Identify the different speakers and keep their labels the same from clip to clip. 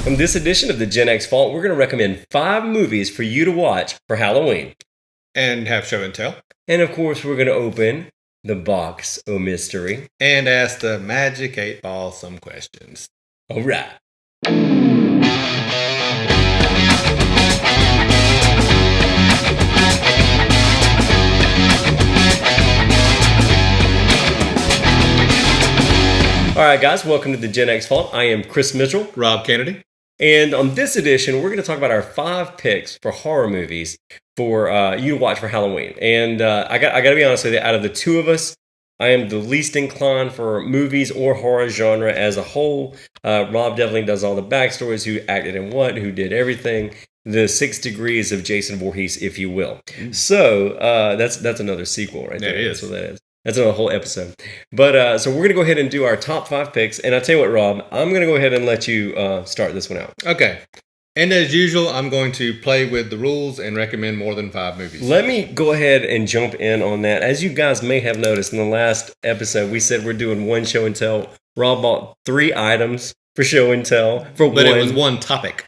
Speaker 1: In this edition of the GenX Vault, we're going to recommend 5 movies for you to watch for Halloween.
Speaker 2: And have show and tell.
Speaker 1: And of course, we're going to open the box of mystery.
Speaker 2: And ask the Magic 8 Ball some questions.
Speaker 1: All right. All right, guys, welcome to the GenX Vault. I am Chris Mitchell.
Speaker 2: Rob Cannady.
Speaker 1: And on this edition, we're going to talk about our 5 picks for horror movies for you to watch for Halloween. And I got to be honest with you, out of the two of us, I am the least inclined for movies or horror genre as a whole. Rob definitely does all the backstories, who acted in what, who did everything. The 6 degrees of Jason Voorhees, if you will. So that's another sequel right there.
Speaker 2: That is.
Speaker 1: That's what that is. That's another whole episode. But so we're going to go ahead and do our top 5 picks. And I'll tell you what, Rob, I'm going to go ahead and let you start this one out.
Speaker 2: Okay. And as usual, I'm going to play with the rules and recommend more than 5 movies.
Speaker 1: Let me go ahead and jump in on that. As you guys may have noticed in the last episode, we said we're doing one show and tell. Rob bought 3 items for show and tell.
Speaker 2: But it was one topic.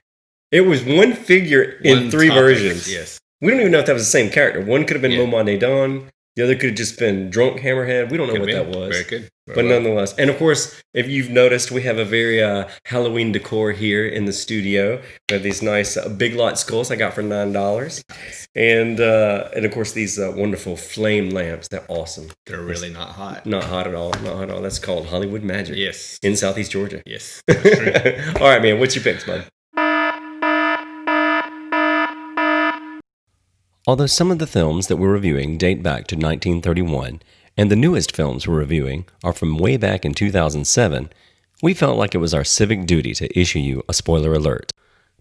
Speaker 1: It was one figure in 3 versions.
Speaker 2: Yes.
Speaker 1: We don't even know if that was the same character. One could have been
Speaker 2: Yeah.
Speaker 1: Momade Dawn. The other could have just been Drunk Hammerhead. We don't know what that was.
Speaker 2: Very good.
Speaker 1: But nonetheless. And of course, if you've noticed, we have a very Halloween decor here in the studio. We have these nice Big Lot skulls I got for $9.
Speaker 2: Nice.
Speaker 1: And of course, these wonderful flame lamps. They're awesome.
Speaker 2: They're really not hot.
Speaker 1: Not hot at all. Not hot at all. That's called Hollywood Magic.
Speaker 2: Yes.
Speaker 1: In Southeast Georgia.
Speaker 2: Yes. That's true.
Speaker 1: All right, man. What's your picks, bud? Although some of the films that we're reviewing date back to 1931, and the newest films we're reviewing are from way back in 2007, we felt like it was our civic duty to issue you a spoiler alert.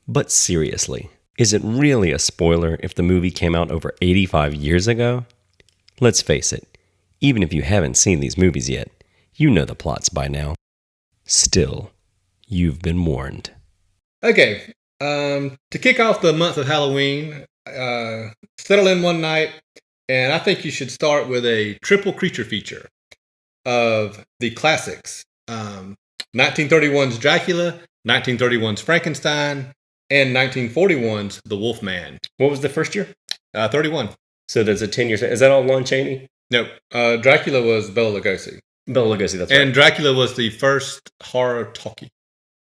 Speaker 1: But seriously, is it really a spoiler if the movie came out over 85 years ago? Let's face it, even if you haven't seen these movies yet, you know the plots by now. Still, you've been warned.
Speaker 2: Okay. To kick off the month of Halloween, settle in one night, and I think you should start with a triple creature feature of the classics. 1931's Dracula, 1931's Frankenstein, and 1941's The Wolfman.
Speaker 1: What was the first year?
Speaker 2: 31.
Speaker 1: So there's a 10 years. Is that all Lon Chaney?
Speaker 2: Nope. Dracula was Bela Lugosi.
Speaker 1: Bela Lugosi, that's right.
Speaker 2: And Dracula was the first horror talkie.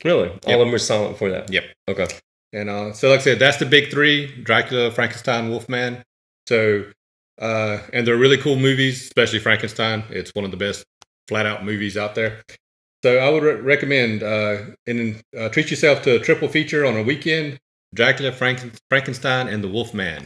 Speaker 1: Really?
Speaker 2: Yep.
Speaker 1: All of them were silent before that?
Speaker 2: Yep.
Speaker 1: Okay.
Speaker 2: And so, like I said, that's the big 3: Dracula, Frankenstein, Wolfman. So, and they're really cool movies, especially Frankenstein. It's one of the best flat-out movies out there. So I would recommend treat yourself to a triple feature on a weekend: Dracula, Frankenstein, and the Wolfman.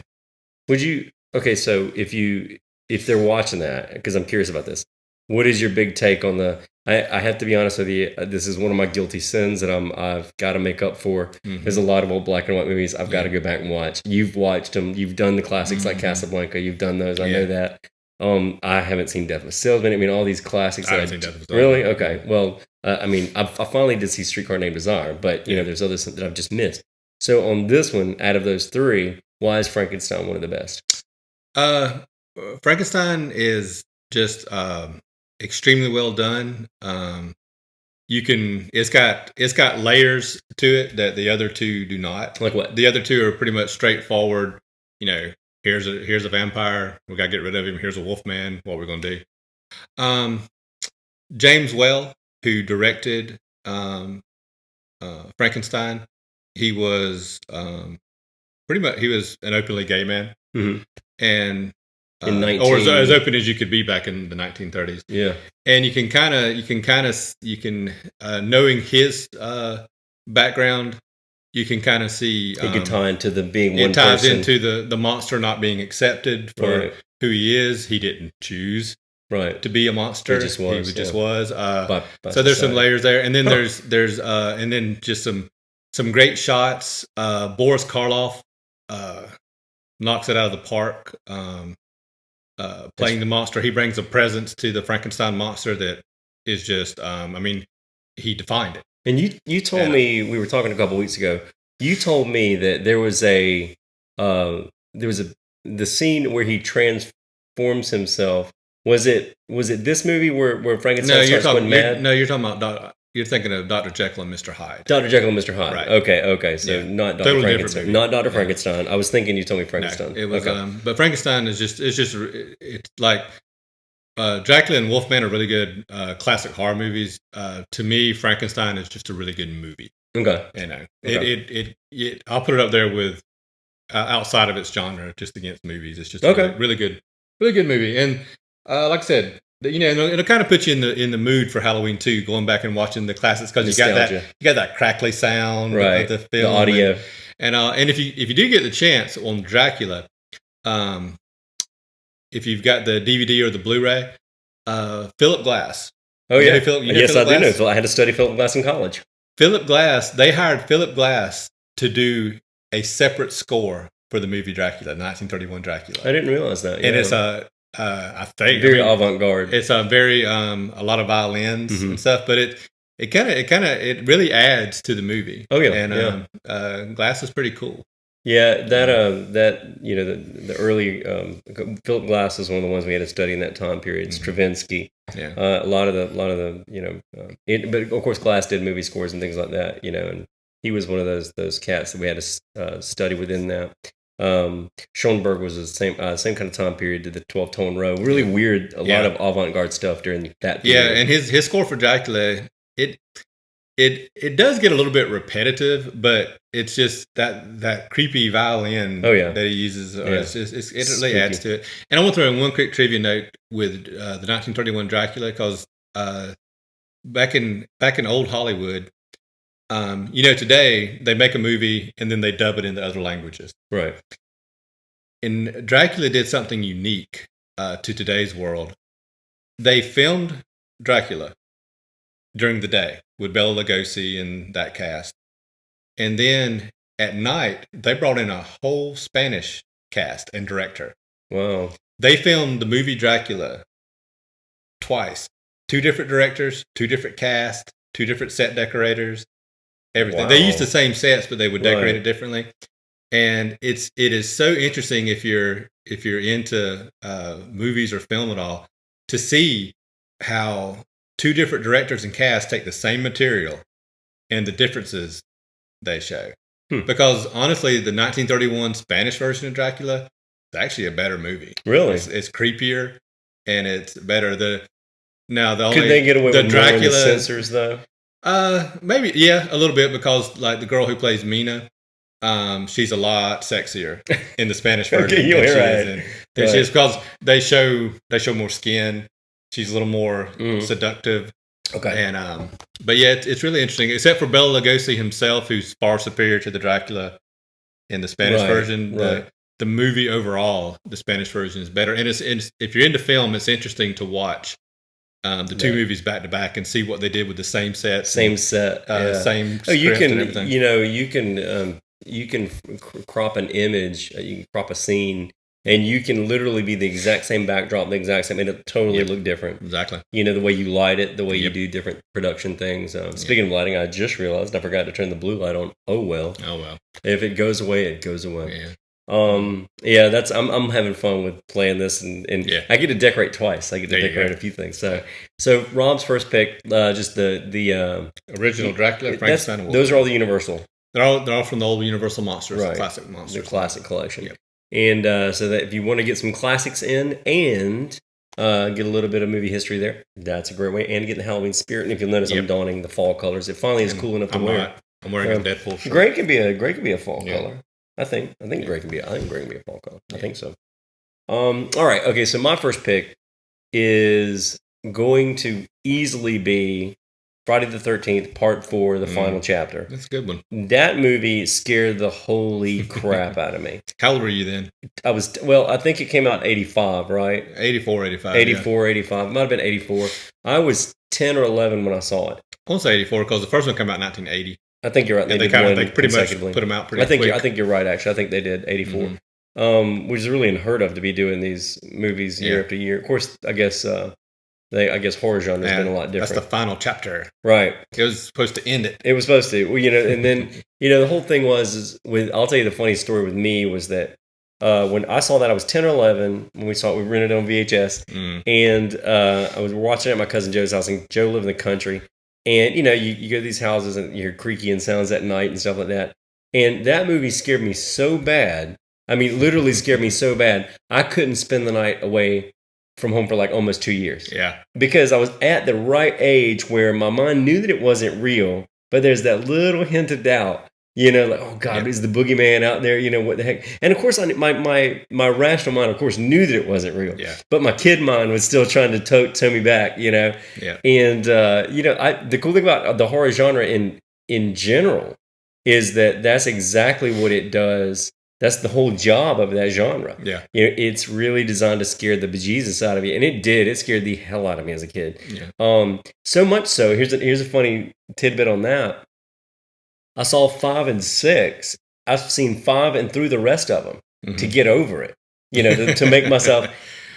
Speaker 1: Would you? Okay, so if they're watching that, because I'm curious about this, what is your big take on the? I have to be honest with you. This is one of my guilty sins that I've got to make up for.
Speaker 2: Mm-hmm.
Speaker 1: There's a lot of old black and white movies I've got to go back and watch. You've watched them. You've done the classics like Casablanca. You've done those. I know that. I haven't seen Death of a Salesman. I mean, all these classics.
Speaker 2: I haven't seen Death of a Salesman.
Speaker 1: Really? Okay. Well, I mean, I finally did see Streetcar Named Desire, but you know, there's others that I've just missed. So on this one, out of those 3, why is Frankenstein one of the best?
Speaker 2: Frankenstein is just extremely well done. It's got layers to it that the other 2 do not.
Speaker 1: Like what?
Speaker 2: The other 2 are pretty much straightforward. You know, here's a vampire. We got to get rid of him. Here's a wolfman. What we're going to do. James Whale, who directed Frankenstein, he was he was an openly gay man. Mm-hmm. And or as open as you could be back in the 1930s.
Speaker 1: Yeah.
Speaker 2: And you can knowing his background, you can kind of see
Speaker 1: it could tie into the being
Speaker 2: it
Speaker 1: one
Speaker 2: ties
Speaker 1: person.
Speaker 2: into the monster not being accepted for who he is. He didn't choose to be a monster.
Speaker 1: He just was.
Speaker 2: So there's some layers there, and then there's and then just some great shots. Boris Karloff knocks it out of the park. Playing the monster, he brings a presence to the Frankenstein monster that is just, he defined it.
Speaker 1: And you told me, we were talking a couple weeks ago, you told me that there was the scene where he transforms himself. Was it this movie where Frankenstein starts going mad?
Speaker 2: You're talking about You're thinking of Dr. Jekyll and Mr. Hyde.
Speaker 1: Dr. Jekyll and Mr. Hyde.
Speaker 2: Right.
Speaker 1: Okay. So not Dr.
Speaker 2: Totally
Speaker 1: Frankenstein. Not Dr. Frankenstein. I was thinking you told me Frankenstein.
Speaker 2: No, it was, but Frankenstein is it's like Dracula and Wolfman are really good classic horror movies. To me, Frankenstein is just a really good movie.
Speaker 1: Okay.
Speaker 2: You know, I'll put it up there with outside of its genre, just against movies. It's just a really good movie. And like I said, it'll kind of put you in the mood for Halloween too, going back and watching the classics because you got that crackly sound of the film,
Speaker 1: the audio,
Speaker 2: and if you do get the chance on Dracula, if you've got the DVD or the Blu-ray, Philip Glass.
Speaker 1: Oh yeah,
Speaker 2: yes,
Speaker 1: Philip I do know. I had to study Philip Glass in college.
Speaker 2: Philip Glass. They hired Philip Glass to do a separate score for the movie Dracula, 1931 Dracula.
Speaker 1: I didn't realize that.
Speaker 2: Yeah. And it's I think
Speaker 1: very avant-garde.
Speaker 2: It's a lot of violins and stuff, but it really adds to the movie.
Speaker 1: Oh yeah,
Speaker 2: and Glass is pretty cool.
Speaker 1: Yeah, the early Philip Glass is one of the ones we had to study in that time period. Stravinsky, a lot of the but of course Glass did movie scores and things like that, and he was one of those cats that we had to study within that. Schoenberg was the same kind of time period, did the 12-tone row. Really weird, a lot of avant-garde stuff during that period.
Speaker 2: Yeah, and his score for Dracula, it does get a little bit repetitive, but it's just that creepy violin that he uses. It really adds to it. And I want to throw in one quick trivia note with the 1931 Dracula, because back in old Hollywood, today they make a movie and then they dub it into other languages.
Speaker 1: Right.
Speaker 2: And Dracula did something unique to today's world. They filmed Dracula during the day with Bela Lugosi and that cast. And then at night, they brought in a whole Spanish cast and director.
Speaker 1: Wow.
Speaker 2: They filmed the movie Dracula twice. 2 different directors, 2 different casts, 2 different set decorators, everything. Wow. They used the same sets, but they would decorate it differently. And it is so interesting if you're into movies or film at all, to see how 2 different directors and cast take the same material and the differences they show. Because honestly, the 1931 Spanish version of Dracula is actually a better movie.
Speaker 1: Really?
Speaker 2: It's creepier and it's better.
Speaker 1: Could they get away with Dracula more in the censors though?
Speaker 2: Maybe, yeah, a little bit, because like the girl who plays Mina, she's a lot sexier in the Spanish version than she is, because they show more skin. She's a little more seductive. Okay. And but yeah, it's really interesting. Except for Bela Lugosi himself, who's far superior to the Dracula in the Spanish version. Right. The movie overall, the Spanish version is better. And it's if you're into film, it's interesting to watch the 2 movies back to back and see what they did with the same set, same script and everything.
Speaker 1: You can crop an image, you can crop a scene, and you can literally be the exact same backdrop, the exact same, and it totally look different.
Speaker 2: Exactly.
Speaker 1: The way you light it, the way you do different production things. Speaking of lighting, I just realized I forgot to turn the blue light on. Oh well. If it goes away, it goes away. Yeah. That's I'm having fun with playing this, and I get to decorate twice. I get to decorate a few things. So Rob's first pick, just the
Speaker 2: original Dracula, Frankenstein.
Speaker 1: Those are all the Universal.
Speaker 2: They're all from the old Universal monsters,
Speaker 1: right.
Speaker 2: Classic monsters,
Speaker 1: the classic collection. Yep. And so that if you want to get some classics in and get a little bit of movie history there, that's a great way. And get the Halloween spirit. And if you'll notice, I'm donning the fall colors. It finally is cool enough to wear.
Speaker 2: I'm wearing a Deadpool shirt.
Speaker 1: Gray can be a fall color. I think gray can be a fall color. I think so. All right. Okay. So my first pick is going to easily be Friday the 13th, Part 4, the final chapter.
Speaker 2: That's a good one.
Speaker 1: That movie scared the holy crap out of me.
Speaker 2: How old were you then?
Speaker 1: I think it came out in 85, right?
Speaker 2: 84, 85.
Speaker 1: 84, 85. It might have been 84. I was 10 or 11 when I saw it.
Speaker 2: I won't say 84 because the first one came out in 1980.
Speaker 1: I think you're right.
Speaker 2: They pretty much put them out pretty quick.
Speaker 1: I think you're right, actually. I think they did, 84. Which is really unheard of to be doing these movies year after year. Of course, I guess horror genre has been a lot different.
Speaker 2: That's the final chapter.
Speaker 1: Right.
Speaker 2: It was supposed to end it.
Speaker 1: It was supposed to. Well, and then, the whole thing I'll tell you the funny story with me was that when I saw that, I was 10 or 11 when we saw it. We rented it on VHS. And I was watching it at my cousin Joe's house, and Joe lived in the country. And, you go to these houses and you hear creaking sounds at night and stuff like that. And that movie scared me so bad. I mean, literally scared me so bad. I couldn't spend the night away from home for like almost 2 years.
Speaker 2: Yeah.
Speaker 1: Because I was at the right age where my mind knew that it wasn't real, but there's that little hint of doubt. Like, oh God, is the boogeyman out there? What the heck? And of course, my rational mind, of course, knew that it wasn't real.
Speaker 2: Yeah.
Speaker 1: But my kid mind was still trying to tow me back.
Speaker 2: Yeah.
Speaker 1: And the cool thing about the horror genre in general is that that's exactly what it does. That's the whole job of that genre.
Speaker 2: Yeah.
Speaker 1: It's really designed to scare the bejesus out of you, and it did. It scared the hell out of me as a kid.
Speaker 2: Yeah.
Speaker 1: So much so. Here's a funny tidbit on that. I saw 5 and 6. I've seen 5 and through the rest of them to get over it. To make myself.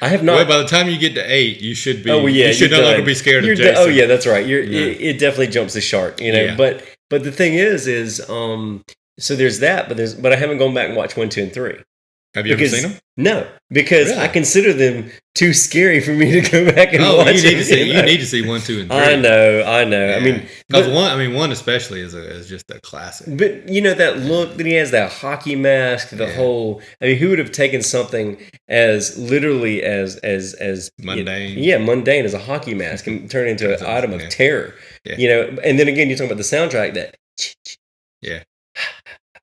Speaker 1: I have not.
Speaker 2: Well, by the time you get to 8, you should be.
Speaker 1: Oh well, yeah,
Speaker 2: you should no longer be scared of Jason.
Speaker 1: Oh yeah, that's right. It definitely jumps the shark.
Speaker 2: Yeah.
Speaker 1: But the thing is so there's that. But I haven't gone back and watched 1, 2, and 3.
Speaker 2: Have you ever seen them?
Speaker 1: No, because
Speaker 2: Really?
Speaker 1: I consider them too scary for me to go back and watch.
Speaker 2: You need to see 1, 2, and 3.
Speaker 1: I know.
Speaker 2: Yeah.
Speaker 1: I mean,
Speaker 2: because one especially is just a classic.
Speaker 1: But that look that he has, that hockey mask, the whole. I mean, who would have taken something as literally as
Speaker 2: mundane?
Speaker 1: Mundane as a hockey mask and turn it into an item of terror.
Speaker 2: Yeah.
Speaker 1: And then again, you're talking about the soundtrack
Speaker 2: Yeah.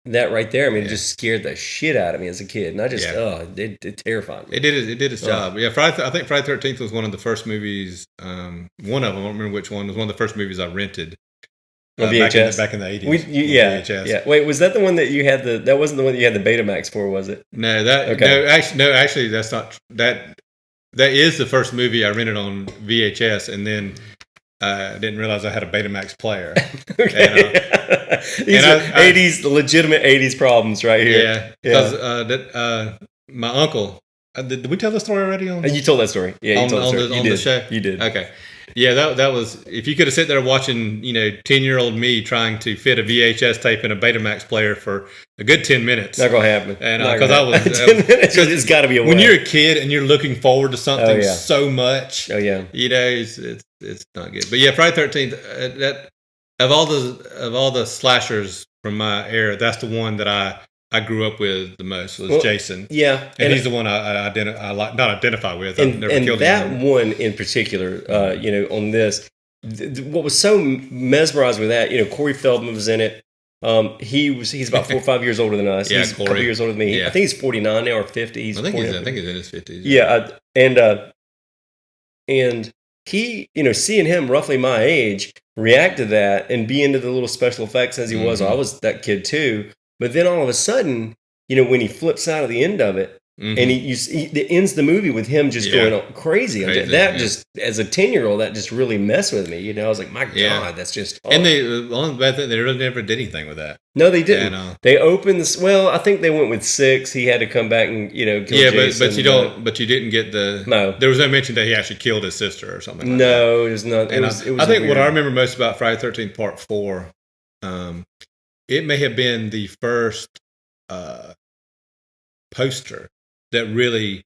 Speaker 1: That right there, I mean, it just scared the shit out of me as a kid, and I just, it terrified me.
Speaker 2: It did its job. Yeah, I think Friday the 13th was one of the first movies. One of them, I don't remember which one, was one of the first movies I rented.
Speaker 1: On VHS?
Speaker 2: Back in the 80s.
Speaker 1: VHS. Yeah. Wait, was that the one that you had that wasn't the one that you had the Betamax for, was it?
Speaker 2: No, actually, that's not, that is the first movie I rented on VHS, and then I didn't realize I had a Betamax player.
Speaker 1: Okay.
Speaker 2: And,
Speaker 1: These are 80s, legitimate 80s problems right here.
Speaker 2: Yeah. Because my uncle, did we tell the story already on?
Speaker 1: You told that story. Yeah, you told
Speaker 2: the show?
Speaker 1: You did.
Speaker 2: Okay. Yeah, that was, if you could have sat there watching, 10-year-old me trying to fit a VHS tape in a Betamax player for a good 10 minutes.
Speaker 1: Not going to happen.
Speaker 2: And because I was
Speaker 1: 10 minutes, it's got to be a way.
Speaker 2: When you're a kid and you're looking forward to something so much.
Speaker 1: Oh yeah.
Speaker 2: It's not good. But yeah, Friday 13th, that of all the slashers from my era, that's the one that I grew up with the most, was Jason.
Speaker 1: Yeah.
Speaker 2: And he's the one I not identify with. I've never killed him.
Speaker 1: And that one in particular, on this, what was so mesmerized with that, Corey Feldman was in it. He's about 4 or 5 years older than us.
Speaker 2: Yeah,
Speaker 1: he's a couple years older than me.
Speaker 2: Yeah.
Speaker 1: I think he's 49 now or 50.
Speaker 2: I think he's in his 50s.
Speaker 1: Yeah. And he, seeing him roughly my age, react to that and be into the little special effects as he was. I was that kid too. But then all of a sudden, when he flips out of the end of it, and it ends the movie with him just going crazy. That just, as a 10-year-old, that just really messed with me. I was like, my God, that's just. Oh.
Speaker 2: And the only bad thing, they really never did anything with that.
Speaker 1: No, they didn't. They opened this. Well, I think they went with 6. He had to come back and kill Jason.
Speaker 2: but you don't. But you didn't get the.
Speaker 1: No,
Speaker 2: there was no mention that he actually killed his sister or something. Like
Speaker 1: no,
Speaker 2: that.
Speaker 1: It was not. It was
Speaker 2: I think what I remember most about Friday the 13th Part 4, it may have been the first poster that really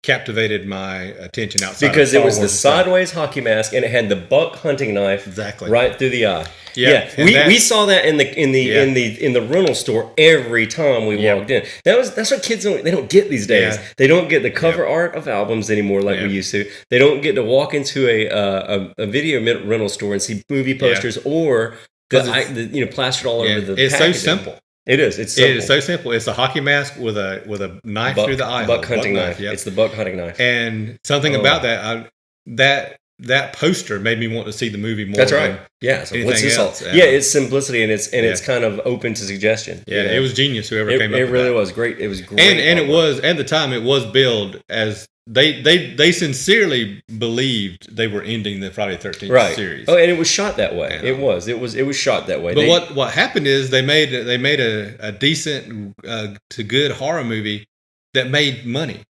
Speaker 2: captivated my attention outside
Speaker 1: because
Speaker 2: of
Speaker 1: it was the sideways hockey mask and it had the buck hunting knife right through the eye. Yeah. We saw that in the rental store every time we walked in. That's what kids don't. They don't get these days. Yeah. They don't get the cover art of albums anymore like we used to. They don't get to walk into a video rental store and see movie posters or plastered all over the.
Speaker 2: It's
Speaker 1: packaging.
Speaker 2: so simple.
Speaker 1: It is. It is
Speaker 2: so simple. It's a hockey mask with a knife through the eye.
Speaker 1: Buck hunting knife. Yep. It's the buck hunting knife.
Speaker 2: And something about that poster made me want to see the movie more.
Speaker 1: That's right. Yeah. So
Speaker 2: what's this else?
Speaker 1: It's simplicity and it's kind of open to suggestion.
Speaker 2: Yeah, it was genius. Whoever came up with
Speaker 1: it. It really
Speaker 2: was
Speaker 1: great. It was great.
Speaker 2: And it was at the time. It was billed as. They sincerely believed they were ending the Friday the 13th series.
Speaker 1: Oh, and it was shot that way. It was shot that way.
Speaker 2: But what happened is they made a decent to good horror movie that made money.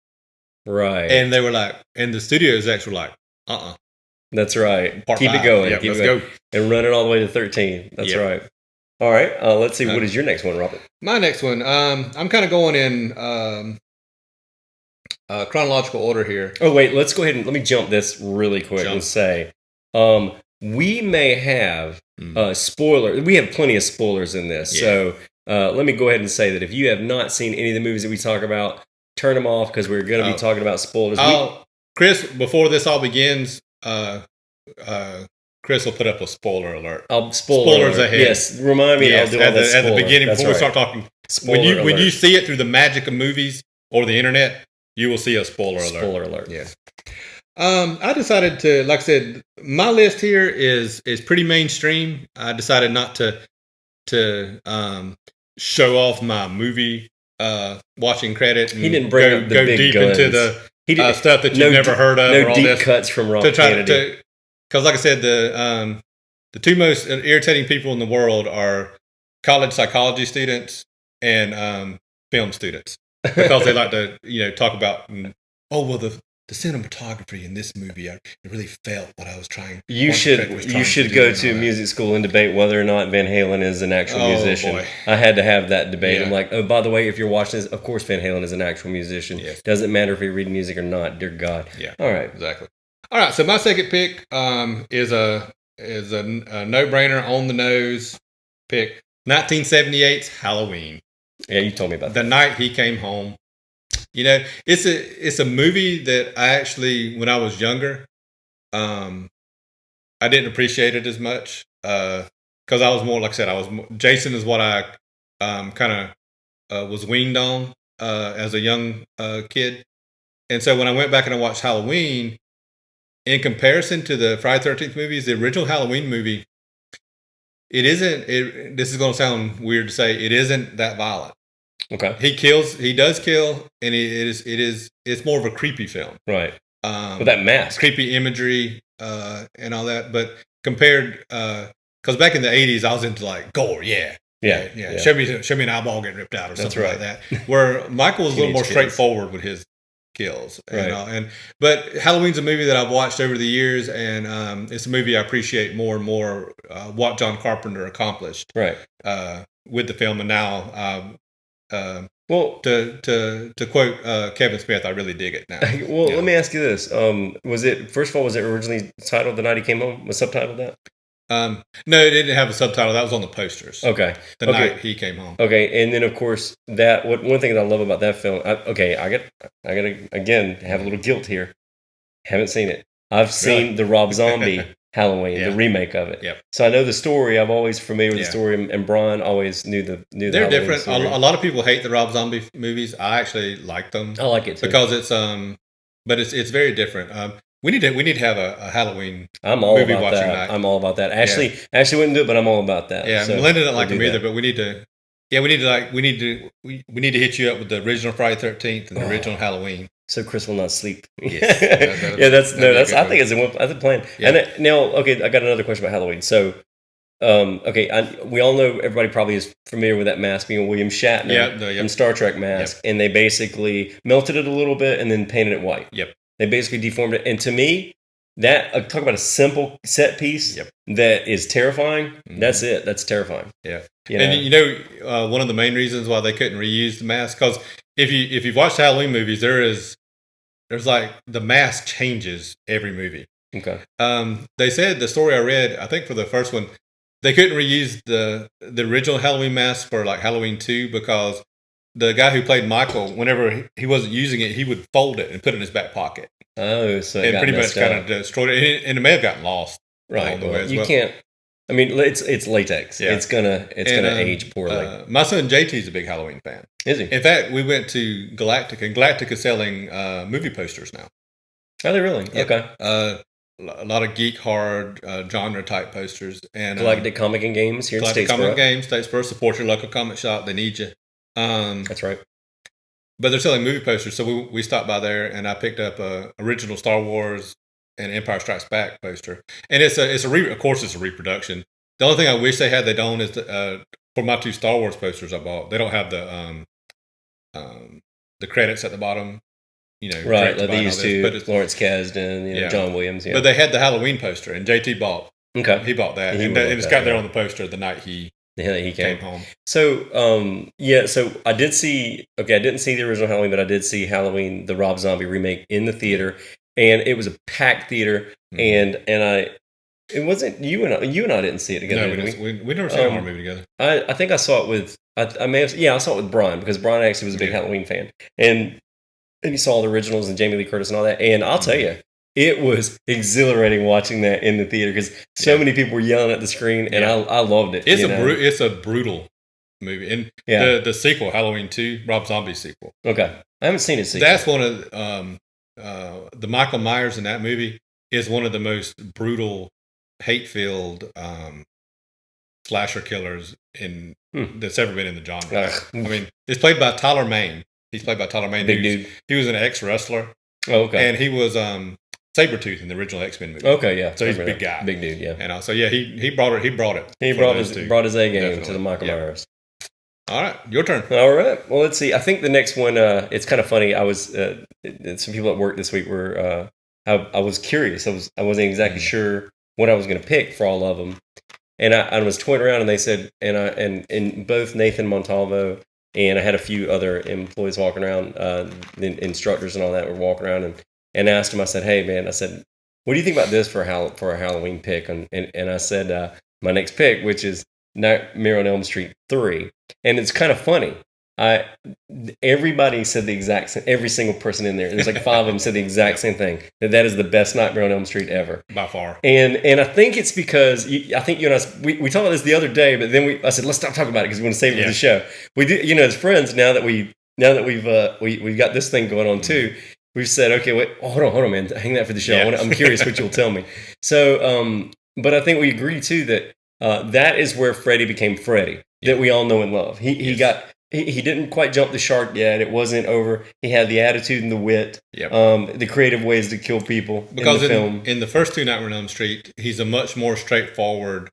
Speaker 1: Right.
Speaker 2: And they were like, and the studio execs were like,
Speaker 1: That's right.
Speaker 2: Part
Speaker 1: Keep
Speaker 2: 5.
Speaker 1: it going.
Speaker 2: Yeah, let's go.
Speaker 1: And run it all the way to 13. That's right. All right. Let's see. What is your next one, Robert?
Speaker 2: My next one. I'm kind of going in chronological order here.
Speaker 1: Oh, wait. Let's go ahead and let me jump this really quick and say, we may have spoiler. We have plenty of spoilers in this.
Speaker 2: Yeah.
Speaker 1: So let me go ahead and say that if you have not seen any of the movies that we talk about, turn them off because we're going to be talking about spoilers.
Speaker 2: Chris, before this all begins, Chris will put up a spoiler alert.
Speaker 1: Spoilers
Speaker 2: ahead.
Speaker 1: Yes, remind me.
Speaker 2: Yes,
Speaker 1: I'll do all that
Speaker 2: at the beginning
Speaker 1: That's
Speaker 2: before we
Speaker 1: right.
Speaker 2: start talking. When you see it through the magic of movies or the internet, you will see a spoiler alert.
Speaker 1: Spoiler alert.
Speaker 2: Yes. I decided to, like I said, my list here is pretty mainstream. I decided not to show off my movie watching credit. And
Speaker 1: he didn't bring up the
Speaker 2: go
Speaker 1: big
Speaker 2: deep
Speaker 1: guns.
Speaker 2: into the stuff that you've never heard of.
Speaker 1: No
Speaker 2: or all
Speaker 1: deep
Speaker 2: this,
Speaker 1: cuts from Rob Cannady.
Speaker 2: Because, like I said, the two most irritating people in the world are college psychology students and film students, because they like to talk about the cinematography in this movie. I really felt what I was trying.
Speaker 1: You should go to music school and debate whether or not Van Halen is an actual musician.
Speaker 2: Boy.
Speaker 1: I had to have that debate.
Speaker 2: Yeah.
Speaker 1: I'm like, oh, by the way, if you're watching this, of course Van Halen is an actual musician.
Speaker 2: Yes.
Speaker 1: Doesn't matter if you read music or not. Dear God.
Speaker 2: Yeah.
Speaker 1: All right.
Speaker 2: Exactly. All right. So my second pick is a no-brainer, on the nose pick. 1978's Halloween.
Speaker 1: Yeah, you told me about
Speaker 2: The Night He Came Home. It's a movie that I actually, when I was younger, I didn't appreciate it as much because I was more, like I said, Jason is what I kind of was weaned on as a young kid, and so when I went back and I watched Halloween, in comparison to the Friday the 13th movies, the original Halloween movie, it isn't. This is going to sound weird to say, it isn't that violent.
Speaker 1: Okay.
Speaker 2: He does kill, and it's more of a creepy film.
Speaker 1: Right. With that mask.
Speaker 2: Creepy imagery and all that. But compared, because back in the 80s, I was into like gore, yeah. Show me an eyeball getting ripped out or something like that. Where Michael was a little more straightforward with his kills.
Speaker 1: Right.
Speaker 2: But Halloween's a movie that I've watched over the years, and it's a movie I appreciate more and more what John Carpenter accomplished.
Speaker 1: Right.
Speaker 2: With the film, and now well, to quote Kevin Smith, I really dig it now.
Speaker 1: Well, let me ask you this: was it originally titled "The Night He Came Home"? Was subtitled that?
Speaker 2: No, it didn't have a subtitle. That was on the posters.
Speaker 1: Okay,
Speaker 2: The Night He Came Home.
Speaker 1: Okay, and then of course one thing that I love about that film. I gotta again have a little guilt here. Haven't seen it. I've seen the Rob Zombie Halloween, the remake of it.
Speaker 2: Yep.
Speaker 1: So I know the story. I'm always familiar with the story, and Brian always knew the
Speaker 2: They're different. Story. A lot of people hate the Rob Zombie movies. I actually like them.
Speaker 1: I like it too
Speaker 2: because it's but it's very different. We need to have a Halloween
Speaker 1: movie watching night. I'm all about that. Ashley wouldn't do it, but I'm all about that.
Speaker 2: Yeah, so Melinda doesn't like them either, but we need to. Yeah, we need to hit you up with the original Friday 13th and the original Halloween.
Speaker 1: So Chris will not sleep.
Speaker 2: Yes.
Speaker 1: That's I think that's a plan. Yeah. And now, okay, I got another question about Halloween. So, we all know, everybody probably is familiar with that mask being William Shatner from Star Trek mask, and they basically melted it a little bit and then painted it white.
Speaker 2: Yep.
Speaker 1: They basically deformed it, and to me, that talk about a simple set piece that is terrifying. Mm-hmm. That's it. That's terrifying.
Speaker 2: Yeah. And one of the main reasons why they couldn't reuse the mask, because if you've watched Halloween movies, there's like the mask changes every movie.
Speaker 1: Okay.
Speaker 2: They said, the story I read, I think for the first one, they couldn't reuse the original Halloween mask for like Halloween 2 because the guy who played Michael, whenever he wasn't using it, he would fold it and put it in his back pocket.
Speaker 1: Oh, so
Speaker 2: it pretty much kind of destroyed it, and it may have gotten lost.
Speaker 1: Right. You can't. I mean, it's latex. Yeah. It's gonna age poorly.
Speaker 2: My son JT's a big Halloween fan.
Speaker 1: Is he?
Speaker 2: In fact, we went to Galactic, and Galactic is selling movie posters now.
Speaker 1: Are they really?
Speaker 2: Yep.
Speaker 1: Okay.
Speaker 2: A lot of geek horror genre type posters, and
Speaker 1: Galactic Comic and Games here in Statesboro.
Speaker 2: Galactic Comic and Games, Statesboro. Support your local comic shop; they need you.
Speaker 1: That's right.
Speaker 2: But they're selling movie posters, so we stopped by there, and I picked up a original Star Wars and Empire Strikes Back poster, and of course it's a reproduction. The only thing I wish they don't is for my two Star Wars posters I bought, they don't have the credits at the bottom.
Speaker 1: Right, like they used to. Lawrence Kasdan, John Williams. Yeah.
Speaker 2: But they had the Halloween poster, and JT bought.
Speaker 1: Okay.
Speaker 2: He bought that, and it's got there on the poster the night he came home.
Speaker 1: So, so I didn't see the original Halloween, but I did see Halloween, the Rob Zombie remake in the theater, and it was a packed theater, and It wasn't you and I didn't see it together.
Speaker 2: No, we never seen a horror movie together.
Speaker 1: I think I saw it with I saw it with Brian because Brian actually was a big Halloween fan, and he saw the originals and Jamie Lee Curtis and all that. And I'll tell you, it was exhilarating watching that in the theater because so many people were yelling at the screen, and I loved it.
Speaker 2: It's a brutal movie, and the sequel, Halloween 2, Rob Zombie's sequel.
Speaker 1: Okay, I haven't seen it.
Speaker 2: That's one of the Michael Myers in that movie is one of the most brutal, hate-filled slasher killers that's ever been in the genre. I mean, it's played by Tyler Mane. He's played by Tyler Mane.
Speaker 1: Big dude.
Speaker 2: He was an ex-wrestler.
Speaker 1: Oh, okay.
Speaker 2: And he was Sabretooth in the original X-Men movie.
Speaker 1: Okay, yeah.
Speaker 2: So he's a big guy.
Speaker 1: Big dude, yeah.
Speaker 2: And so he brought it. He brought
Speaker 1: his A game to the Michael Myers.
Speaker 2: All right, your turn.
Speaker 1: All right. Well, let's see. I think the next one, it's kind of funny. I was some people at work this week were I was curious. I wasn't exactly sure what I was going to pick for all of them, and I was toying around, and they said, and both Nathan Montalvo and I had a few other employees walking around, instructors and all that were walking around, and asked him. I said, "Hey, man," I said, "What do you think about this for a Halloween pick?" And I said, my next pick, which is Nightmare on Elm Street 3. And it's kind of funny. Everybody said the exact same, every single person in there, there's like 5 of them said the exact same thing, that is the best Nightmare on Elm Street ever.
Speaker 2: By far.
Speaker 1: And I think it's because, I think you and I, we talked about this the other day, but then I said, let's stop talking about it because we want to save it for the show. We do, as friends, now that we've got this thing going on too, we've said, okay, wait, hold on, man, hang that for the show. I'm curious what you'll tell me. So, but I think we agree too that that is where Freddy became Freddy, that we all know and love. He didn't quite jump the shark yet. It wasn't over. He had the attitude and the wit, the creative ways to kill people
Speaker 2: because
Speaker 1: in the film.
Speaker 2: In the first 2 Nightmare on Elm Street, he's a much more straightforward,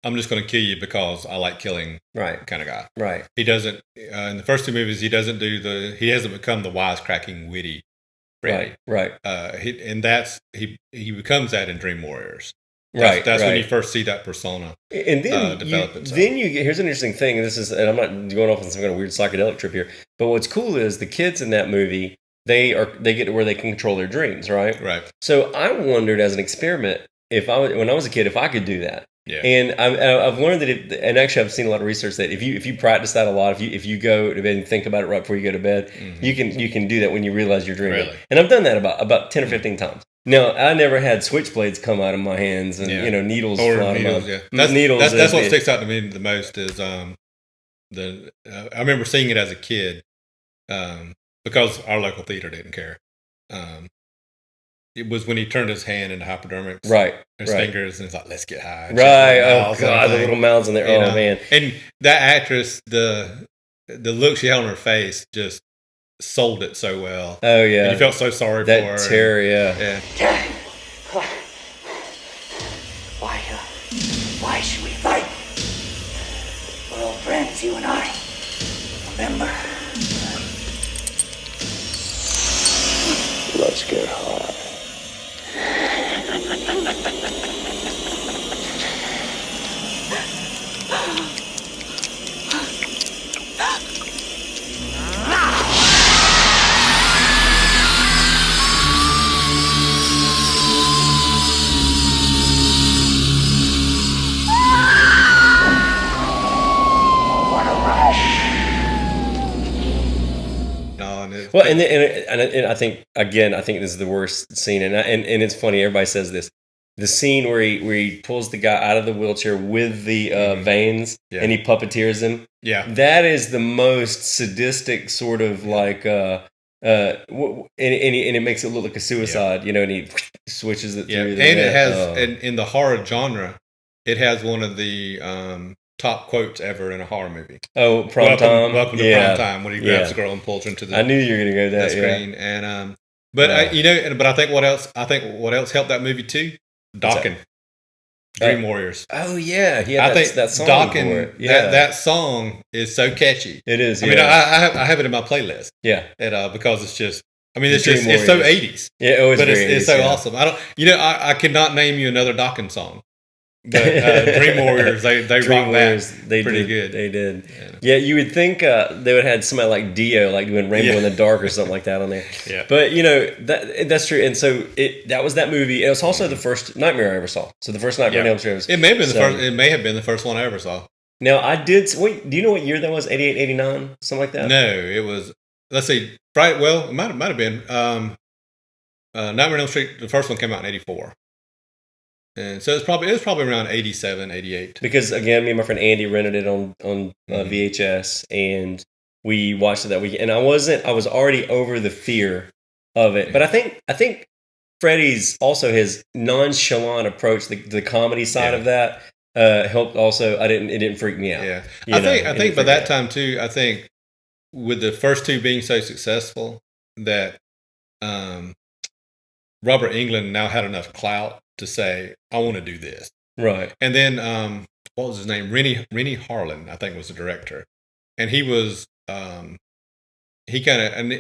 Speaker 2: I'm just going to kill you because I like killing kind of guy.
Speaker 1: Right.
Speaker 2: He doesn't, in the first 2 movies, he hasn't become the wisecracking, witty Freddy.
Speaker 1: Right.
Speaker 2: He becomes that in Dream Warriors. That's when you first see that persona.
Speaker 1: And then
Speaker 2: develop itself.
Speaker 1: Then you get, here's an interesting thing, and I'm not going off on some kind of weird psychedelic trip here, but what's cool is the kids in that movie, they get to where they can control their dreams, right?
Speaker 2: Right.
Speaker 1: So I wondered as an experiment when I was a kid if I could do that.
Speaker 2: Yeah.
Speaker 1: And I've learned that, and actually I've seen a lot of research that if you practice that a lot, if you go to bed and think about it right before you go to bed, you can do that when you realize you're dreaming. Really? And I've done that about 10 or 15 times. Now, I never had switchblades come out of my hands and needles fly out of my
Speaker 2: That's what sticks out to me the most is I remember seeing it as a kid because our local theater didn't care. It was when he turned his hand into hypodermics, his fingers, and he's like, "Let's get high."
Speaker 1: Oh God, the little mouths in there. Man!
Speaker 2: And that actress, the look she had on her face, just sold it so well.
Speaker 1: Oh yeah,
Speaker 2: and you felt so sorry for her.
Speaker 1: That terror, yeah.
Speaker 3: Why should we fight? We're old friends, you and I. Remember? Let's get high.
Speaker 1: Well, and I think this is the worst scene, and it's funny. Everybody says this. The scene where he pulls the guy out of the wheelchair with the veins and he puppeteers him.
Speaker 2: Yeah,
Speaker 1: that is the most sadistic sort of like, and it makes it look like a suicide, and he switches it through.
Speaker 2: And it has, in the horror genre, it has one of the top quotes ever in a horror movie.
Speaker 1: Oh, Prom Time.
Speaker 2: Welcome to Prom Time, when he grabs the girl and pulls her into the.
Speaker 1: I knew you were going to go that
Speaker 2: screen, and but I think what else helped that movie too? Dokken. Dream Warriors.
Speaker 1: Oh yeah,
Speaker 2: I think
Speaker 1: that song.
Speaker 2: Dokken. That song is so catchy.
Speaker 1: It is.
Speaker 2: I mean, I have it in my playlist.
Speaker 1: Yeah,
Speaker 2: and because it's just. I mean, it's so 80s.
Speaker 1: Yeah,
Speaker 2: but it's so awesome. I could not name you another Dokken song. But Dream Warriors, they rock that pretty good.
Speaker 1: They did. Yeah, you would think they would have had somebody like Dio, like doing Rainbow in the Dark or something like that on there.
Speaker 2: Yeah.
Speaker 1: But that's true. And so that was that movie. It was also the first Nightmare I ever saw. So the first Nightmare on Elm Street was.
Speaker 2: It may have been the first. It may have been the first one I ever saw.
Speaker 1: Now I did. Wait, do you know what year that was? 88, 89, something like that.
Speaker 2: No, it was. Let's see. Right. Well, it might have been. Nightmare on Elm Street. The first one came out in 84. And so it was probably around 87, 88.
Speaker 1: Because again, me and my friend Andy rented it on VHS, and we watched it that weekend. And I was already over the fear of it, but I think Freddy's also his nonchalant approach, the comedy side of that, helped. Also, it didn't freak me out.
Speaker 2: Yeah, I think by that time too. I think with the first two being so successful that Robert Englund now had enough clout to say, I want to do this.
Speaker 1: Right.
Speaker 2: And then, what was his name? Rennie Harlan, I think, was the director. And he was, he kind of, and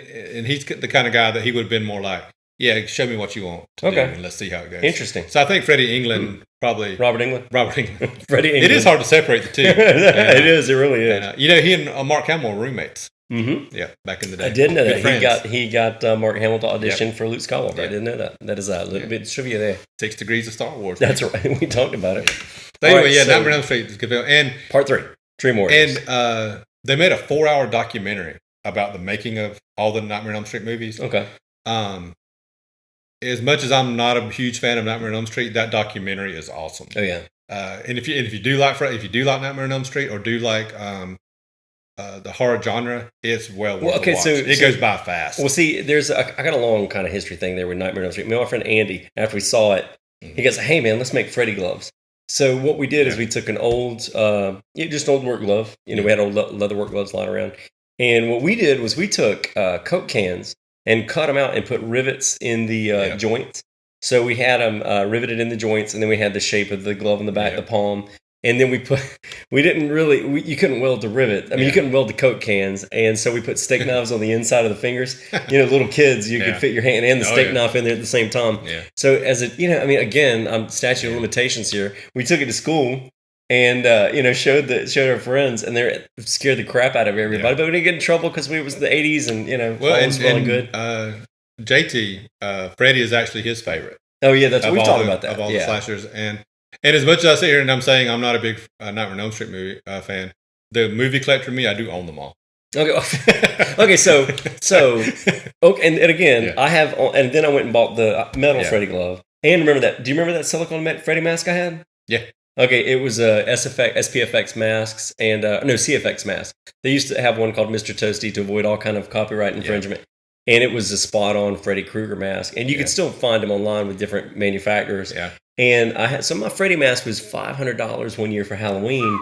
Speaker 2: he's the kind of guy that he would have been more like, yeah, show me what you want to do, and let's see how it goes.
Speaker 1: Interesting.
Speaker 2: So I think Freddie Englund probably...
Speaker 1: Robert Englund?
Speaker 2: Freddie Englund. It is hard to separate the two.
Speaker 1: It is. It really is.
Speaker 2: And, he and Mark Hamill were roommates. Mm-hmm. Yeah, back in the day.
Speaker 1: I didn't know that. He got Mark Hamill to audition for Luke Skywalker. I didn't know that. That is a little bit trivia there.
Speaker 2: 6 Degrees of Star Wars.
Speaker 1: That's right. We talked about it.
Speaker 2: So anyway, Nightmare on Elm Street is a good film. And
Speaker 1: Part 3, Dream Warriors.
Speaker 2: And they made a 4-hour documentary about the making of all the Nightmare on Elm Street movies.
Speaker 1: Okay.
Speaker 2: As much as I'm not a huge fan of Nightmare on Elm Street, that documentary is awesome.
Speaker 1: Oh yeah.
Speaker 2: And if you do like Nightmare on Elm Street or do like the horror genre, it's well worth the watch. So it goes by fast.
Speaker 1: Well, see, I got a long kind of history thing there with Nightmare on Elm Street. My friend Andy, after we saw it, he goes, "Hey man, let's make Freddy gloves." So what we did is we took an old, just old work glove. We had old leather work gloves lying around, and what we did was we took Coke cans and cut them out and put rivets in the joints. So we had them riveted in the joints, and then we had the shape of the glove on the back, the palm. And then you couldn't weld the rivet. I mean, you couldn't weld the Coke cans. And so we put steak knives on the inside of the fingers. Little kids, you could fit your hand and the steak knife in there at the same time. Yeah. So again, I'm statute of limitations here. We took it to school and, showed our friends, and they scared the crap out of everybody. But we didn't get in trouble because it was the 80s and, all was well and good.
Speaker 2: JT, Freddy is actually his favorite.
Speaker 1: Oh, yeah, we've talked about that.
Speaker 2: Of all the slashers. And as much as I sit here and I'm saying I'm not a big Nightmare on Elm Street movie fan, the movie collector in me, I do own them all.
Speaker 1: Okay. So okay, and again, I have, and then I went and bought the metal Freddy glove. And remember that? Do you remember that silicone Freddy mask I had?
Speaker 2: Yeah.
Speaker 1: Okay, it was SPFX masks and CFX masks. They used to have one called Mr. Toasty to avoid all kind of copyright infringement. And it was a spot-on Freddy Krueger mask. And you could still find them online with different manufacturers. Yeah. And my Freddy mask was $500 one year for Halloween.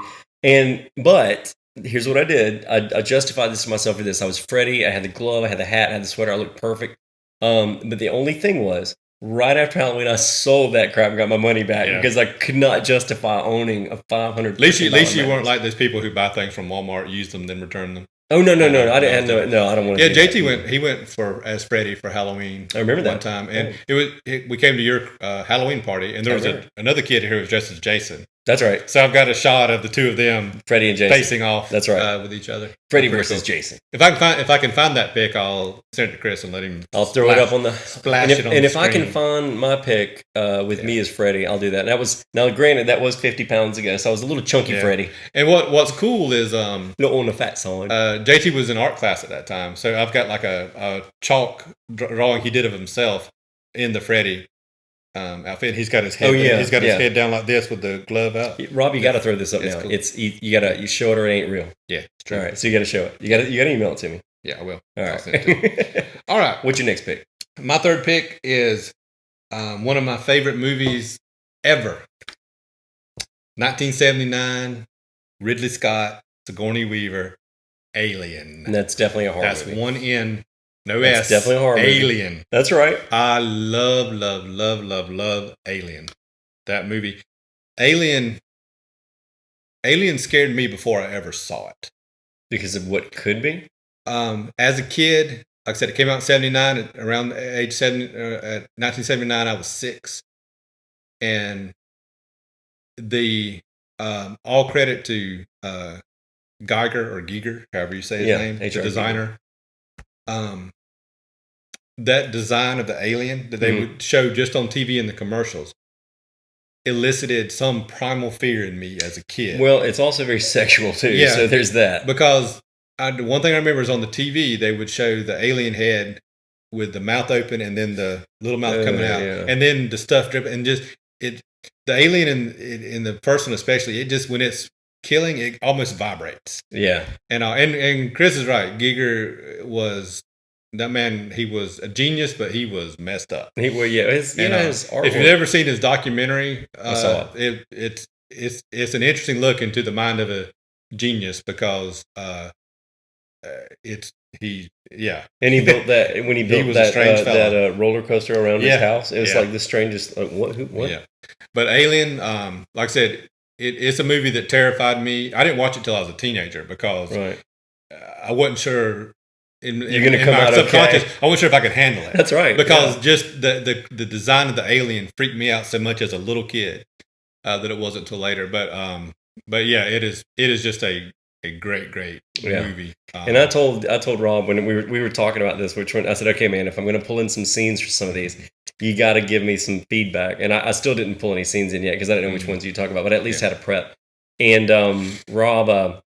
Speaker 1: But here's what I did. I justified this to myself for this. I was Freddy. I had the glove. I had the hat. I had the sweater. I looked perfect. But the only thing was, right after Halloween, I sold that crap and got my money back because I could not justify owning a $500.
Speaker 2: At least you weren't like those people who buy things from Walmart, use them, then return them.
Speaker 1: Oh no! I didn't. No, I don't want to.
Speaker 2: Yeah, JT went. He went as Freddy for Halloween.
Speaker 1: I remember that
Speaker 2: one time, and we came to your Halloween party, and there was another kid who was dressed as Jason.
Speaker 1: That's right.
Speaker 2: So I've got a shot of the two of them,
Speaker 1: Freddy and Jason,
Speaker 2: facing off.
Speaker 1: That's right,
Speaker 2: with each other.
Speaker 1: Freddy versus Jason.
Speaker 2: If I can find that pic, I'll send it to Chris and let him.
Speaker 1: I'll throw it up on the
Speaker 2: splash it on
Speaker 1: and
Speaker 2: the
Speaker 1: if I can find my pic with me as Freddy, I'll do that. And granted, that was 50 pounds ago, so I was a little chunky Freddy.
Speaker 2: And what's cool is
Speaker 1: little on the fat side.
Speaker 2: JT was in art class at that time, so I've got like a chalk drawing he did of himself in the Freddy outfit. He's got his head. He's got his head down like this with the glove out.
Speaker 1: Rob, you got to throw this up now. Cool. You show it or it ain't real.
Speaker 2: Yeah, it's true.
Speaker 1: All right, so you got to show it. You got to email it to me.
Speaker 2: Yeah, I will.
Speaker 1: All right.
Speaker 2: All right.
Speaker 1: What's your next pick?
Speaker 2: My third pick is one of my favorite movies ever. 1979, Ridley Scott, Sigourney Weaver, Alien.
Speaker 1: And that's definitely a horror movie.
Speaker 2: That's one N. No
Speaker 1: that's
Speaker 2: S.
Speaker 1: Definitely a horror
Speaker 2: Alien.
Speaker 1: Movie. That's right.
Speaker 2: I love Alien. That movie. Alien scared me before I ever saw it.
Speaker 1: Because of what could be?
Speaker 2: As a kid, like I said, it came out in 79. Around age 7, 1979, I was 6. And the all credit to Giger, however you say his name, the designer. That design of the alien that they would show just on TV in the commercials elicited some primal fear in me as a kid.
Speaker 1: Well, it's also very sexual too, so there's that.
Speaker 2: Because one thing I remember is on the TV, they would show the alien head with the mouth open and then the little mouth coming out, and then the stuff dripping, and just the alien in the first one especially, it just, when it's killing, it almost vibrates.
Speaker 1: Yeah.
Speaker 2: And Chris is right. Giger was that man. He was a genius, but he was messed up.
Speaker 1: His artwork.
Speaker 2: If you've ever seen his documentary, I saw it. It's an interesting look into the mind of a genius, because and he built that when he built that roller coaster around his house. It was like the strangest. What? Yeah, but Alien, like I said, it's a movie that terrified me. I didn't watch it till I was a teenager because I wasn't sure. You're going to come out subconscious. Okay. I wasn't sure if I could handle it.
Speaker 1: That's right.
Speaker 2: Because just the design of the alien freaked me out so much as a little kid that it wasn't until later. But yeah, it is just a great movie.
Speaker 1: And I told Rob when we were talking about this, which one I said, okay, man, if I'm going to pull in some scenes for some of these, you got to give me some feedback. And I still didn't pull any scenes in yet because I didn't know which ones you talk about, but I at least had a prep. And Rob,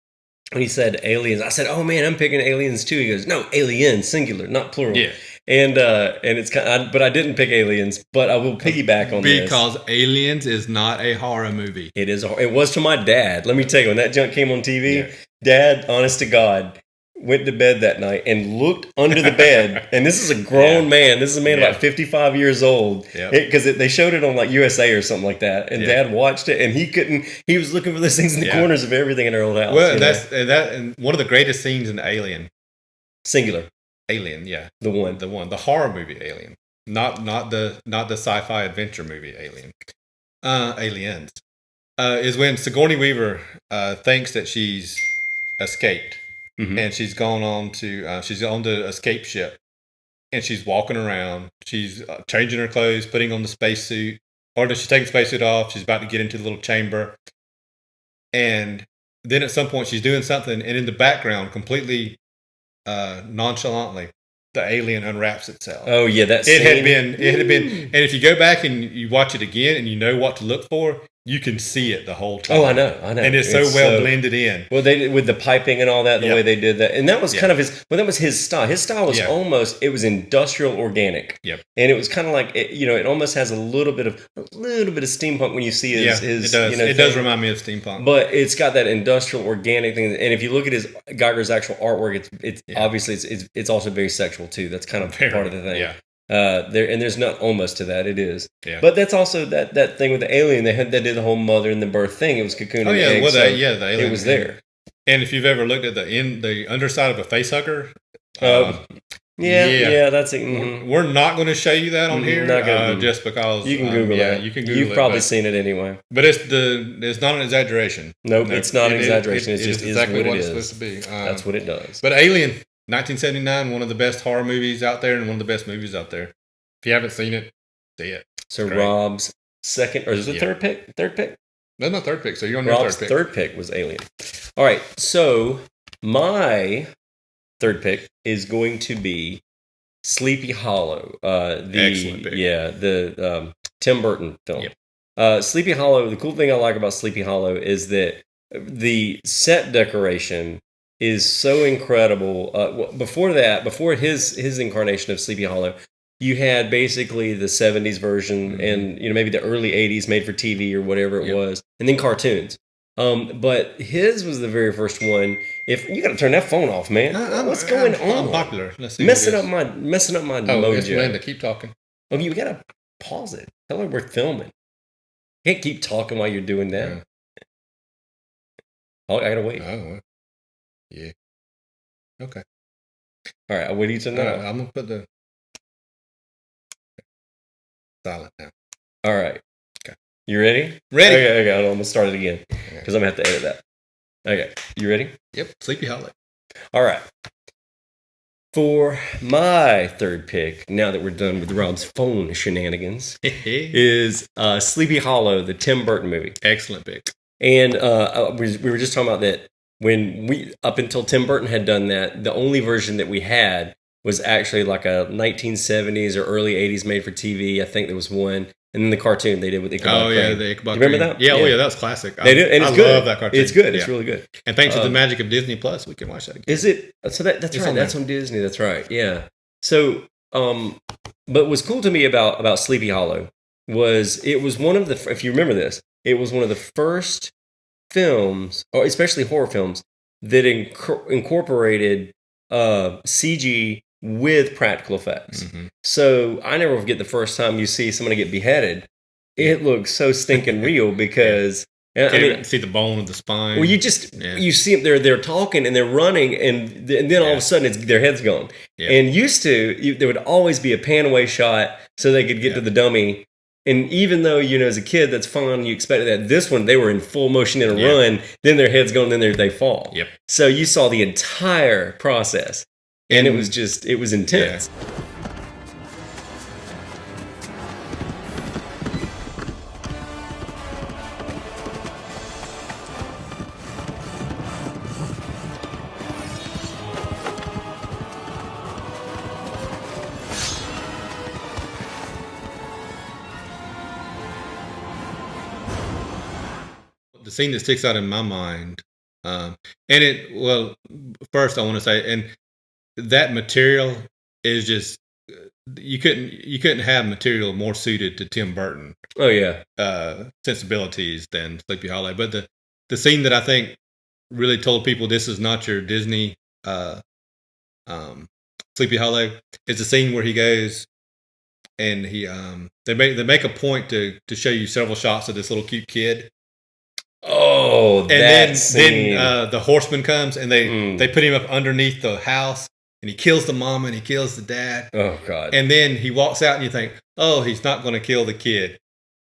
Speaker 1: when he said aliens, I said, "Oh man, I'm picking aliens too." He goes, "No, aliens, singular, not plural."
Speaker 2: Yeah.
Speaker 1: And it's kind of, but I didn't pick aliens, but I will piggyback on this
Speaker 2: because Aliens is not a horror movie.
Speaker 1: It was to my dad. Let me tell you, when that junk came on TV, Dad, honest to God, went to bed that night and looked under the bed. And this is a grown man. This is a man about 55 years old. Because they showed it on like USA or something like that. And Dad watched it, and he was looking for those things in the corners of everything in our old house.
Speaker 2: Well, and one of the greatest scenes in Alien.
Speaker 1: Singular.
Speaker 2: Alien,
Speaker 1: the
Speaker 2: horror movie Alien, not the sci-fi adventure movie Alien. Aliens is when Sigourney Weaver thinks that she's escaped, and she's gone on to she's on the escape ship, and she's walking around. She's changing her clothes, putting on the spacesuit, or she's taking the spacesuit off. She's about to get into the little chamber, and then at some point she's doing something, and in the background, completely nonchalantly, the alien unwraps itself.
Speaker 1: Oh yeah, it
Speaker 2: had been, and if you go back and you watch it again and you know what to look for, you can see it the whole time.
Speaker 1: Oh, I know.
Speaker 2: And it's so well blended in.
Speaker 1: Well, they did with the piping and all that, the way they did that, and that was kind of his. Well, that was his style. His style was almost, it was industrial organic.
Speaker 2: Yep.
Speaker 1: And it was kind of like it almost has a little bit of steampunk when you see his.
Speaker 2: It does. It does remind me of steampunk.
Speaker 1: But it's got that industrial organic thing, and if you look at Geiger's actual artwork, it's obviously it's also very sexual too. That's kind of part of the thing.
Speaker 2: Yeah.
Speaker 1: There's not almost to that. It is,
Speaker 2: but
Speaker 1: that's also that thing with the alien. They did the whole mother and the birth thing. It was cocoon.
Speaker 2: Oh yeah,
Speaker 1: egg,
Speaker 2: the alien.
Speaker 1: It was there.
Speaker 2: And if you've ever looked at the underside of a facehugger,
Speaker 1: that's it. Mm-hmm.
Speaker 2: We're not going to show you that on here, just because
Speaker 1: you can Google it.
Speaker 2: You can Google
Speaker 1: You've probably seen it anyway.
Speaker 2: But it's not an exaggeration.
Speaker 1: Nope, it's not an exaggeration. It's just
Speaker 2: exactly
Speaker 1: what
Speaker 2: it's
Speaker 1: it is.
Speaker 2: supposed to be.
Speaker 1: That's what it does.
Speaker 2: But Alien, 1979, one of the best horror movies out there, and one of the best movies out there. If you haven't seen it, see it.
Speaker 1: So Rob's second, or is it third pick? Third pick?
Speaker 2: That's not third pick. So you're on
Speaker 1: Rob's
Speaker 2: your
Speaker 1: third pick was Alien. All right. So my third pick is going to be Sleepy Hollow.
Speaker 2: Excellent pick.
Speaker 1: Yeah, the Tim Burton film. Yep. Sleepy Hollow. The cool thing I like about Sleepy Hollow is that the set decoration is so incredible. Before his incarnation of Sleepy Hollow, you had basically the 70s version and maybe the early 80s made for TV or whatever it was, and then cartoons. But his was the very first one. If you got to turn that phone off, man. What's going on?
Speaker 2: I'm popular. Let's see.
Speaker 1: Messing up my mojo.
Speaker 2: It's Linda. Keep talking.
Speaker 1: Oh, you got to pause it. Tell her we're filming. Can't keep talking while you're doing that.
Speaker 2: Yeah.
Speaker 1: Oh, I gotta wait.
Speaker 2: Oh, yeah. Okay.
Speaker 1: All right. What do you know?
Speaker 2: I'm gonna put the silent now.
Speaker 1: All right.
Speaker 2: Okay.
Speaker 1: You ready?
Speaker 2: Ready.
Speaker 1: Okay. I'm gonna start it again because I'm gonna have to edit that. Okay. You ready?
Speaker 2: Yep. Sleepy Hollow.
Speaker 1: All right. For my third pick, now that we're done with Rob's phone shenanigans, is Sleepy Hollow, the Tim Burton movie.
Speaker 2: Excellent pick.
Speaker 1: And we were just talking about that when up until Tim Burton had done that, the only version that we had was actually like a 1970s or early 80s made for TV. I think there was one. And then the cartoon they did with Ichabod Crane.
Speaker 2: Yeah, the Ichabod
Speaker 1: Crane. Remember that?
Speaker 2: Yeah, that was classic.
Speaker 1: They did, and it's
Speaker 2: I
Speaker 1: good.
Speaker 2: love that cartoon.
Speaker 1: It's good. It's really good.
Speaker 2: And thanks to the magic of Disney Plus, we can watch that again.
Speaker 1: Is it? So that's right. That's on Disney. That's right. Yeah. So, but what's cool to me about Sleepy Hollow was it was one of the, if you remember this, it was one of the first films, or especially horror films, that incorporated CG with practical effects. Mm-hmm. So I never forget the first time you see somebody get beheaded. It looks so stinking real because
Speaker 2: I mean, see the bone of the spine.
Speaker 1: Well, you see them. They're talking and they're running, and then all of a sudden their head's gone. Yeah. And used to there would always be a pan away shot so they could get to the dummy. And even though as a kid that's fun, you expected that. This one they were in full motion in a run. Then their head's gone. Then they fall.
Speaker 2: Yep.
Speaker 1: So you saw the entire process. And it was intense. Yeah.
Speaker 2: The scene that sticks out in my mind, first I want to say, and that material is just you couldn't have material more suited to Tim Burton.
Speaker 1: Oh yeah,
Speaker 2: sensibilities than Sleepy Hollow. But the scene that I think really told people this is not your Disney Sleepy Hollow is the scene where he goes and they make a point to show you several shots of this little cute kid.
Speaker 1: Oh,
Speaker 2: and then the horseman comes and they put him up underneath the house. And he kills the mama and he kills the dad.
Speaker 1: Oh, God.
Speaker 2: And then he walks out and you think, oh, he's not going to kill the kid.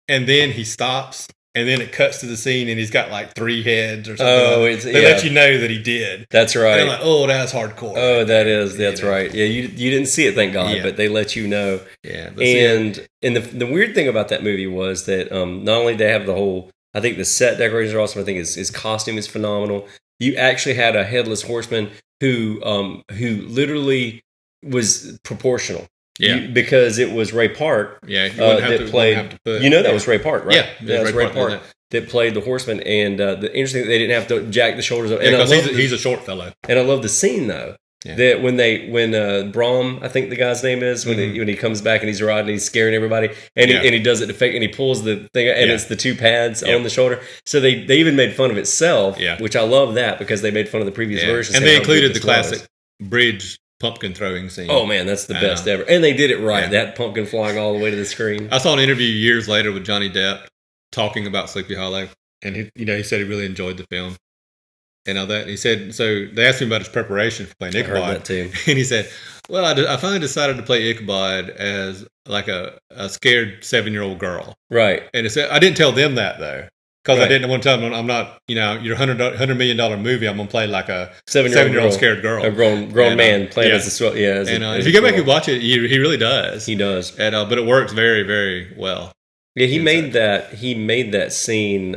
Speaker 2: And then he stops. And then it cuts to the scene and he's got like 3 heads or something.
Speaker 1: Oh,
Speaker 2: they let you know that he did.
Speaker 1: That's right.
Speaker 2: And I'm like, oh, that's hardcore.
Speaker 1: Oh, that's right. Yeah, you didn't see it, thank God, but they let you know.
Speaker 2: Yeah.
Speaker 1: And the weird thing about that movie was that not only they have the whole, I think the set decorations are awesome. I think his costume is phenomenal. You actually had a headless horseman who literally was proportional.
Speaker 2: Yeah.
Speaker 1: Because it was Ray Park.
Speaker 2: Yeah.
Speaker 1: That played. That was Ray Park, right?
Speaker 2: Yeah.
Speaker 1: That was Ray Park that played the horseman. And the interesting thing, they didn't have to jack the shoulders up.
Speaker 2: Yeah, because he's a short fellow.
Speaker 1: And I love the scene though. Yeah. That when Brahm, I think the guy's name is, when he comes back and he's riding, and he's scaring everybody, and he does it to fake, and he pulls the thing, and it's the 2 pads on the shoulder. So they even made fun of itself, which I love that because they made fun of the previous version.
Speaker 2: And they included the classic bridge pumpkin throwing scene.
Speaker 1: Oh man, that's the best ever, and they did it right. That pumpkin flying all the way to the screen.
Speaker 2: I saw an interview years later with Johnny Depp talking about Sleepy Hollow, and he said he really enjoyed the film. And all that. And he said, so they asked him about his preparation for playing Ichabod.
Speaker 1: I heard that too.
Speaker 2: And he said, well, I finally decided to play Ichabod as like a scared 7-year-old girl.
Speaker 1: Right.
Speaker 2: And he said, I didn't tell them that though. Because I didn't want to tell them I'm not, your $100 million movie, I'm going to play like a 7-year-old scared girl.
Speaker 1: A grown man playing as a,
Speaker 2: if you go back and watch it, he really does.
Speaker 1: He does.
Speaker 2: And, but it works very, very well.
Speaker 1: Yeah, he made that scene,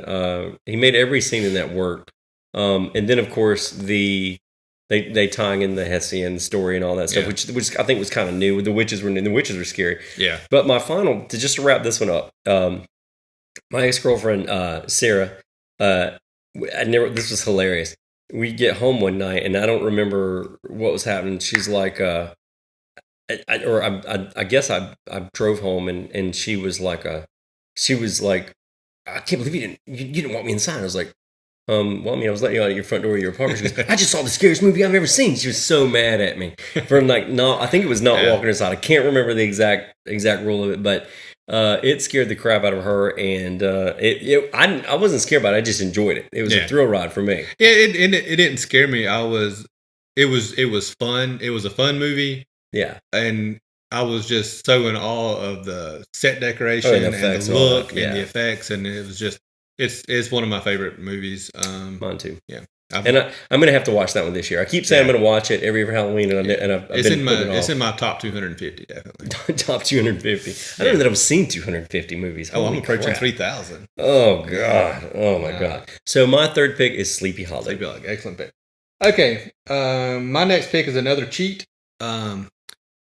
Speaker 1: he made every scene in that work. And then, of course, they tying in the Hessian story and all that stuff, which I think was kind of new. The witches were scary.
Speaker 2: Yeah.
Speaker 1: But my final, to wrap this one up, my ex-girlfriend Sarah, this was hilarious. We get home one night and I don't remember what was happening. She's like, I guess I drove home and she was like, I can't believe you didn't want me inside. I was like, I was letting you out of your front door of your apartment. She goes, I just saw the scariest movie I've ever seen. She was so mad at me for I think it was not walking inside. I can't remember the exact rule of it, but it scared the crap out of her. And I wasn't scared about it. I just enjoyed it. It was a thrill ride for me.
Speaker 2: Yeah, it didn't scare me. It was fun. It was a fun movie.
Speaker 1: Yeah,
Speaker 2: and I was just so in awe of the set decoration and the look and the effects, and it was just. It's one of my favorite movies.
Speaker 1: Mine too.
Speaker 2: Yeah.
Speaker 1: I'm going to have to watch that one this year. I keep saying I'm going to watch it every Halloween, and I've
Speaker 2: it's
Speaker 1: been
Speaker 2: in
Speaker 1: putting it off.
Speaker 2: It's in my top 250, definitely.
Speaker 1: Top 250. I don't know that I've seen 250 movies.
Speaker 2: I'm
Speaker 1: Holy
Speaker 2: approaching
Speaker 1: crap.
Speaker 2: 3,000.
Speaker 1: Oh God! Oh my God! So my third pick is Sleepy Hollow.
Speaker 2: Sleepy Hollow, excellent pick. Okay, my next pick is another cheat.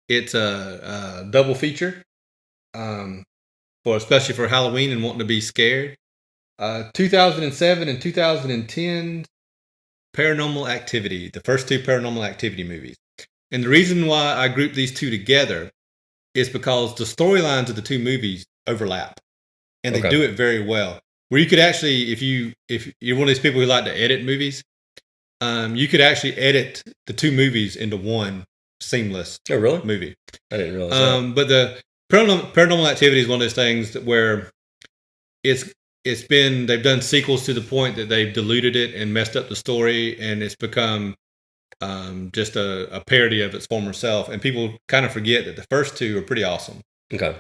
Speaker 2: It's a double feature, especially for Halloween and wanting to be scared. 2007 and 2010 Paranormal Activity, the first two Paranormal Activity movies. And the reason why I grouped these two together is because the storylines of the two movies overlap, and they do it very well. Where you could actually, if you're one of these people who like to edit movies, you could actually edit the two movies into one seamless movie.
Speaker 1: I didn't realize that.
Speaker 2: But the Paranormal Activity is one of those things where they've done sequels to the point that they've diluted it and messed up the story, and it's become just a parody of its former self. And people kind of forget that the first two are pretty awesome.
Speaker 1: Okay.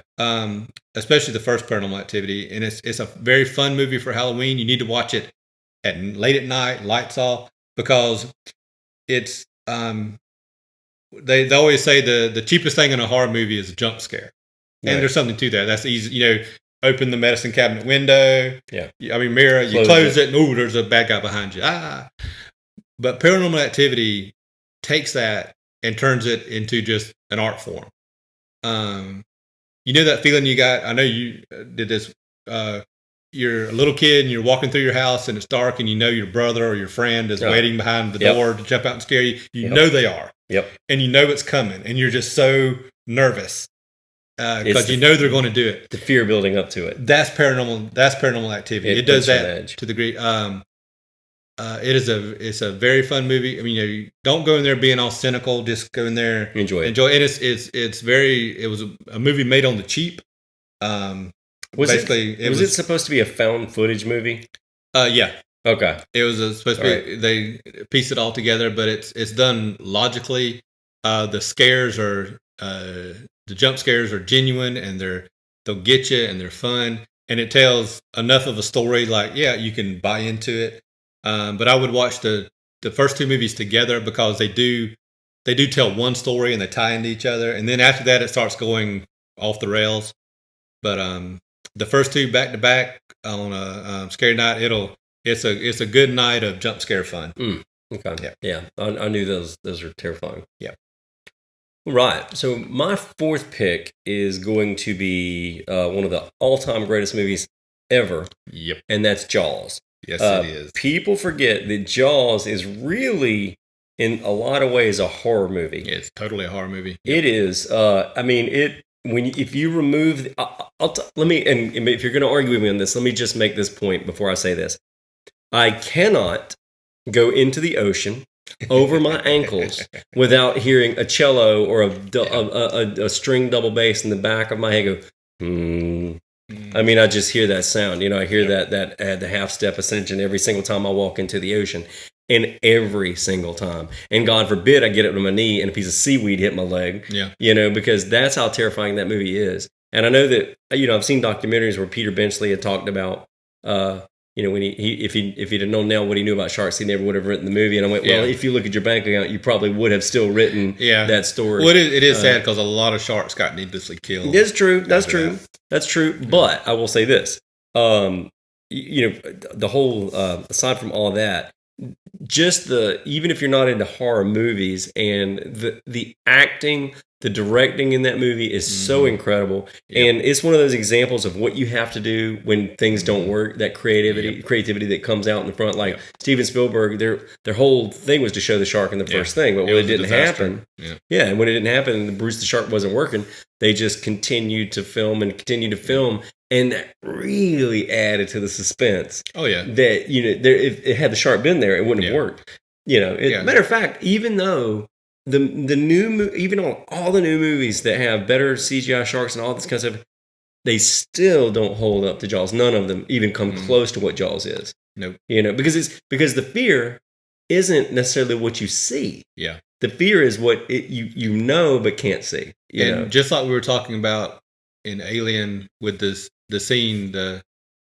Speaker 2: Especially the first Paranormal Activity, and it's a very fun movie for Halloween. You need to watch it late at night, lights off, because it's they always say the cheapest thing in a horror movie is a jump scare, and there's something to that. That's easy, open the medicine cabinet window.
Speaker 1: Yeah.
Speaker 2: Mirror. You close it, and there's a bad guy behind you. But Paranormal Activity takes that and turns it into just an art form. That feeling you got? I know you did this. You're a little kid and you're walking through your house and it's dark and your brother or your friend is waiting behind the door to jump out and scare you. You know they are.
Speaker 1: Yep.
Speaker 2: And you know it's coming and you're just so nervous because they're going to do it.
Speaker 1: The fear building up to it.
Speaker 2: That's Paranormal Activity. It does that to the degree. It's a very fun movie. Don't go in there being all cynical. Just go in there, enjoy it. It was a movie made on the cheap.
Speaker 1: Was it supposed to be a found footage movie?
Speaker 2: Yeah.
Speaker 1: Okay.
Speaker 2: It was supposed to be. They pieced it all together, but it's done logically. The scares are the jump scares are genuine, and they'll get you, and they're fun, and it tells enough of a story. You can buy into it. But I would watch the first two movies together because they do tell one story and they tie into each other, and then after that it starts going off the rails. But the first two back to back on a scary night, it's a good night of jump scare fun.
Speaker 1: Okay. Yeah. I knew those are terrifying.
Speaker 2: Yeah.
Speaker 1: Right. So my fourth pick is going to be one of the all-time greatest movies ever.
Speaker 2: Yep.
Speaker 1: And that's Jaws.
Speaker 2: Yes, it is.
Speaker 1: People forget that Jaws is really, in a lot of ways, a horror movie.
Speaker 2: It's totally a horror movie.
Speaker 1: Yep. It is. If you remove, if you're going to argue with me on this, let me just make this point before I say this. I cannot go into the ocean over my ankles without hearing a cello or a string double bass in the back of my head go. I just hear that sound. I hear that the half step ascension every single time I walk into the ocean, and every single time. And God forbid I get up to my knee and a piece of seaweed hit my leg. Yeah. Because that's how terrifying that movie is. And I know that I've seen documentaries where Peter Benchley had talked about when if he'd have known now what he knew about sharks, he never would have written the movie. And I went, well, if you look at your bank account, you probably would have still written that story.
Speaker 2: Well, it is sad because a lot of sharks got needlessly killed.
Speaker 1: It's true. That's true. That's true. But I will say this: the whole aside from all that, just even if you're not into horror movies, and the acting, the directing in that movie is so incredible. And it's one of those examples of what you have to do when things don't work, that creativity that comes out in the front. Like Steven Spielberg, their whole thing was to show the shark in the first thing, but when it didn't happen, and when it didn't happen and Bruce the shark wasn't working, they just continued to film, and that really added to the suspense.
Speaker 2: Oh yeah,
Speaker 1: that if it had the shark been there, it wouldn't have worked. Matter of fact, even though the new even on all the new movies that have better CGI sharks and all this kind of stuff, they still don't hold up to Jaws. None of them even come close to what Jaws is.
Speaker 2: Nope.
Speaker 1: Because the fear isn't necessarily what you see.
Speaker 2: Yeah.
Speaker 1: The fear is what you know but can't see.
Speaker 2: And just like we were talking about in Alien with the scene, the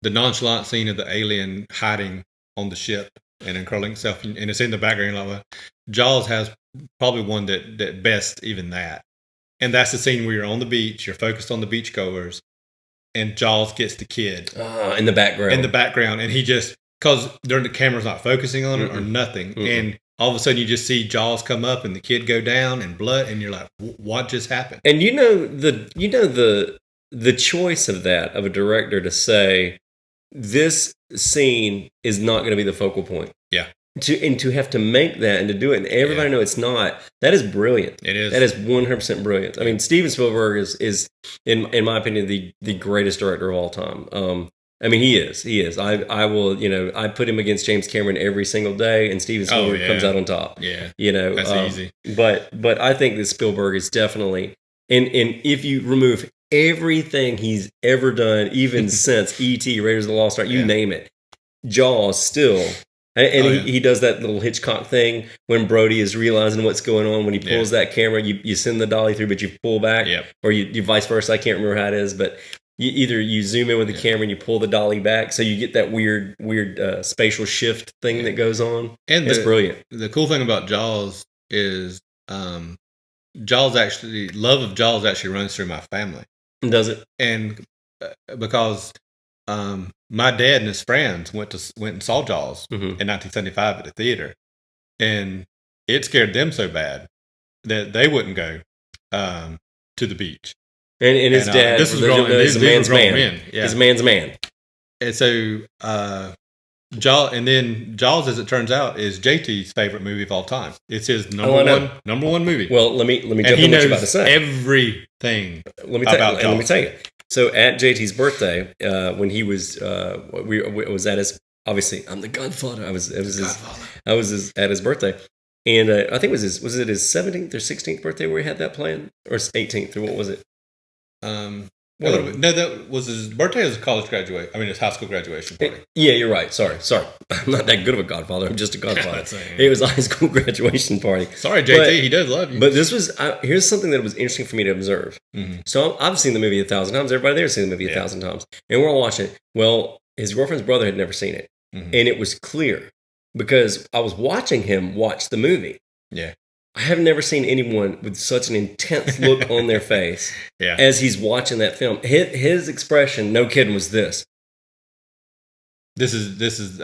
Speaker 2: nonchalant scene of the alien hiding on the ship and uncurling itself, and it's in the background. Like, well, Jaws has probably one that best even that, and that's the scene where you're on the beach, you're focused on the beachgoers, and Jaws gets the kid
Speaker 1: in the background,
Speaker 2: and he just because the camera's not focusing on it or nothing, and all of a sudden you just see Jaws come up and the kid go down and blood, and you're like, what just happened?
Speaker 1: And the choice of a director to say this scene is not going to be the focal point.
Speaker 2: Yeah.
Speaker 1: To have to make that and to do it, and everybody know it's not. That is brilliant.
Speaker 2: It is.
Speaker 1: That is 100% brilliant. I mean, Steven Spielberg is in my opinion the greatest director of all time. I mean, he is. I will, I put him against James Cameron every single day, and Steven Spielberg comes out on top.
Speaker 2: Yeah,
Speaker 1: that's
Speaker 2: easy.
Speaker 1: But I think that Spielberg is definitely, and if you remove everything he's ever done, even since E.T., Raiders of the Lost Ark, you name it, Jaws still. And he does that little Hitchcock thing when Brody is realizing what's going on. When he pulls that camera, you send the dolly through, but you pull back, or you vice versa. I can't remember how it is, but you zoom in with the camera and you pull the dolly back, so you get that weird spatial shift thing that goes on. And it's brilliant.
Speaker 2: The cool thing about Jaws is love of Jaws actually runs through my family.
Speaker 1: Does it?
Speaker 2: And because my dad and his friends went and saw Jaws in 1975 at the theater, and it scared them so bad that they wouldn't go to the beach.
Speaker 1: And his dad,
Speaker 2: this is a man's man. Yeah.
Speaker 1: He's a man's man.
Speaker 2: And so Jaws, as it turns out, is JT's favorite movie of all time. It's his number one movie.
Speaker 1: Well, let me jump in what you're about to say.
Speaker 2: Everything.
Speaker 1: Let me tell you. So at JT's birthday, when he was was at his, obviously I'm the Godfather. I was at his birthday, and I think was it his 17th or 16th birthday where he had that plan, or 18th, or what was it?
Speaker 2: No, that was his birthday. His college graduate. I mean, his high school graduation party.
Speaker 1: Yeah, you're right. Sorry. I'm not that good of a Godfather. I'm just a Godfather. It was a high school graduation party.
Speaker 2: Sorry, JT. He does love you.
Speaker 1: But this was here's something that was interesting for me to observe. So I've seen the movie 1,000 times. Everybody there's seen the movie 1,000 times, and we're all watching it. Well, his girlfriend's brother had never seen it, and it was clear because I was watching him watch the movie.
Speaker 2: Yeah.
Speaker 1: I have never seen anyone with such an intense look on their face as he's watching that film. His expression, no kidding, was this.
Speaker 2: This is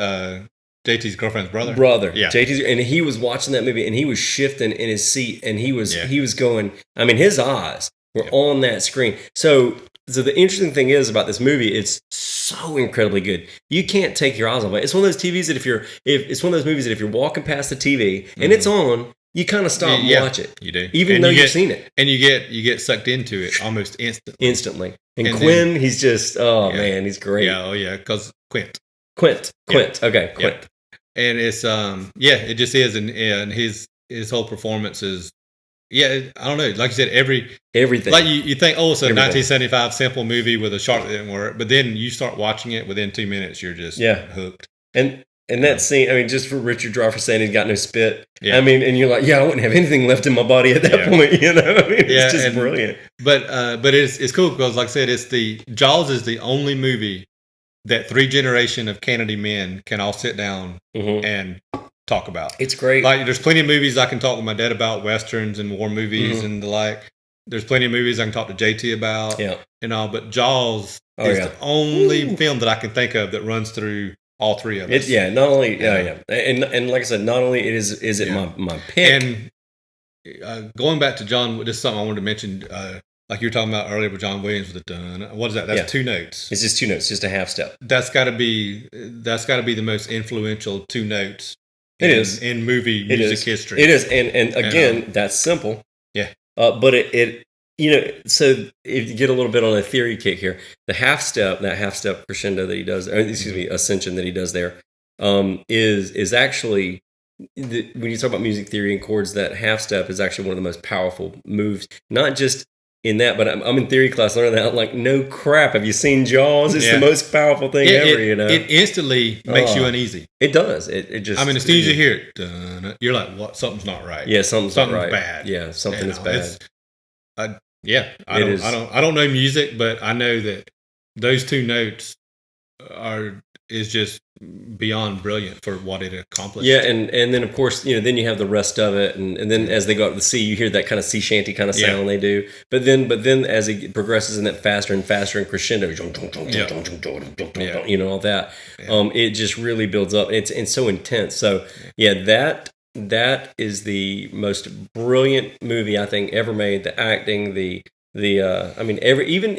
Speaker 2: JT's girlfriend's brother.
Speaker 1: Yeah. JT's, and he was watching that movie, and he was shifting in his seat, and he was going. I mean, his eyes were on that screen. So the interesting thing is about this movie, it's so incredibly good. You can't take your eyes off it. It's one of those TVs that it's one of those movies that if you're walking past the TV and it's on, you kind of stop and watch it.
Speaker 2: You do.
Speaker 1: Even though you've seen it.
Speaker 2: And you get sucked into it almost instantly.
Speaker 1: And Quinn, he's just, man, he's great.
Speaker 2: Yeah, because Quint.
Speaker 1: Okay, Quint.
Speaker 2: Yeah. And it's, it just is. And his whole performance is, I don't know. Like you said, everything. Like you think, it's a 1975 simple movie with a shark that didn't work. But then you start watching it, within 2 minutes, you're just hooked.
Speaker 1: And that scene, I mean, just for Richard Dreyfuss saying he's got no spit. Yeah. I mean, and you're like, I wouldn't have anything left in my body at that point, I mean, it's just brilliant.
Speaker 2: But it's cool because, like I said, Jaws is the only movie that 3 generations of Cannady men can all sit down and talk about.
Speaker 1: It's great.
Speaker 2: Like, there's plenty of movies I can talk with my dad about, westerns and war movies and the like. There's plenty of movies I can talk to JT about and all, but Jaws is the only film that I can think of that runs through all 3 of us.
Speaker 1: Not only and like I said, not only is it my pick.
Speaker 2: And going back to John, this is something I wanted to mention. Like you were talking about earlier with John Williams with the dun. What is that? That's 2 notes.
Speaker 1: It's just 2 notes, just a half step.
Speaker 2: That's got to be the most influential 2 notes.
Speaker 1: It is
Speaker 2: in music history.
Speaker 1: It is, and again, that's simple.
Speaker 2: Yeah.
Speaker 1: But it so if you get a little bit on a theory kick here, that half step crescendo that he does, ascension that he does there, is actually, when you talk about music theory and chords, that half step is actually one of the most powerful moves. Not just in that, but I'm in theory class learning that. I'm like, no crap, have you seen Jaws? It's the most powerful thing ever.
Speaker 2: It instantly makes you uneasy.
Speaker 1: It does. It just.
Speaker 2: I mean, as soon as you hear it, dun, you're like, what? Something's not right.
Speaker 1: Yeah, something's not right.
Speaker 2: Bad.
Speaker 1: Yeah, something is bad.
Speaker 2: I don't know music, but I know that those 2 notes are is just beyond brilliant for what it accomplished.
Speaker 1: Yeah, and then of course, then you have the rest of it, and then as they go up to the sea, you hear that kind of sea shanty kind of sound they do. But then as it progresses in that faster and faster and crescendo, all that, it just really builds up. It's so intense. So that is the most brilliant movie I think ever made. The acting, even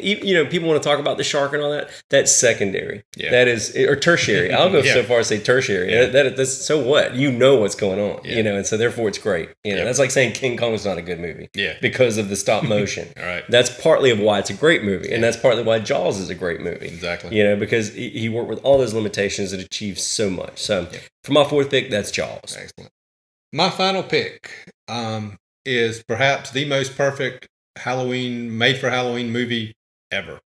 Speaker 1: people want to talk about the shark and all that. That's secondary. Yeah. That is, or tertiary. I'll go so far as say tertiary. Yeah. That's so what what's going on. And so therefore it's great. That's like saying King Kong is not a good movie. Because of the stop motion. All right. That's partly of why it's a great movie, and that's partly why Jaws is a great movie. Exactly. Because he worked with all those limitations and achieved so much. So for my fourth pick, that's Jaws.
Speaker 2: Excellent. My final pick is perhaps the most perfect made for Halloween movie ever.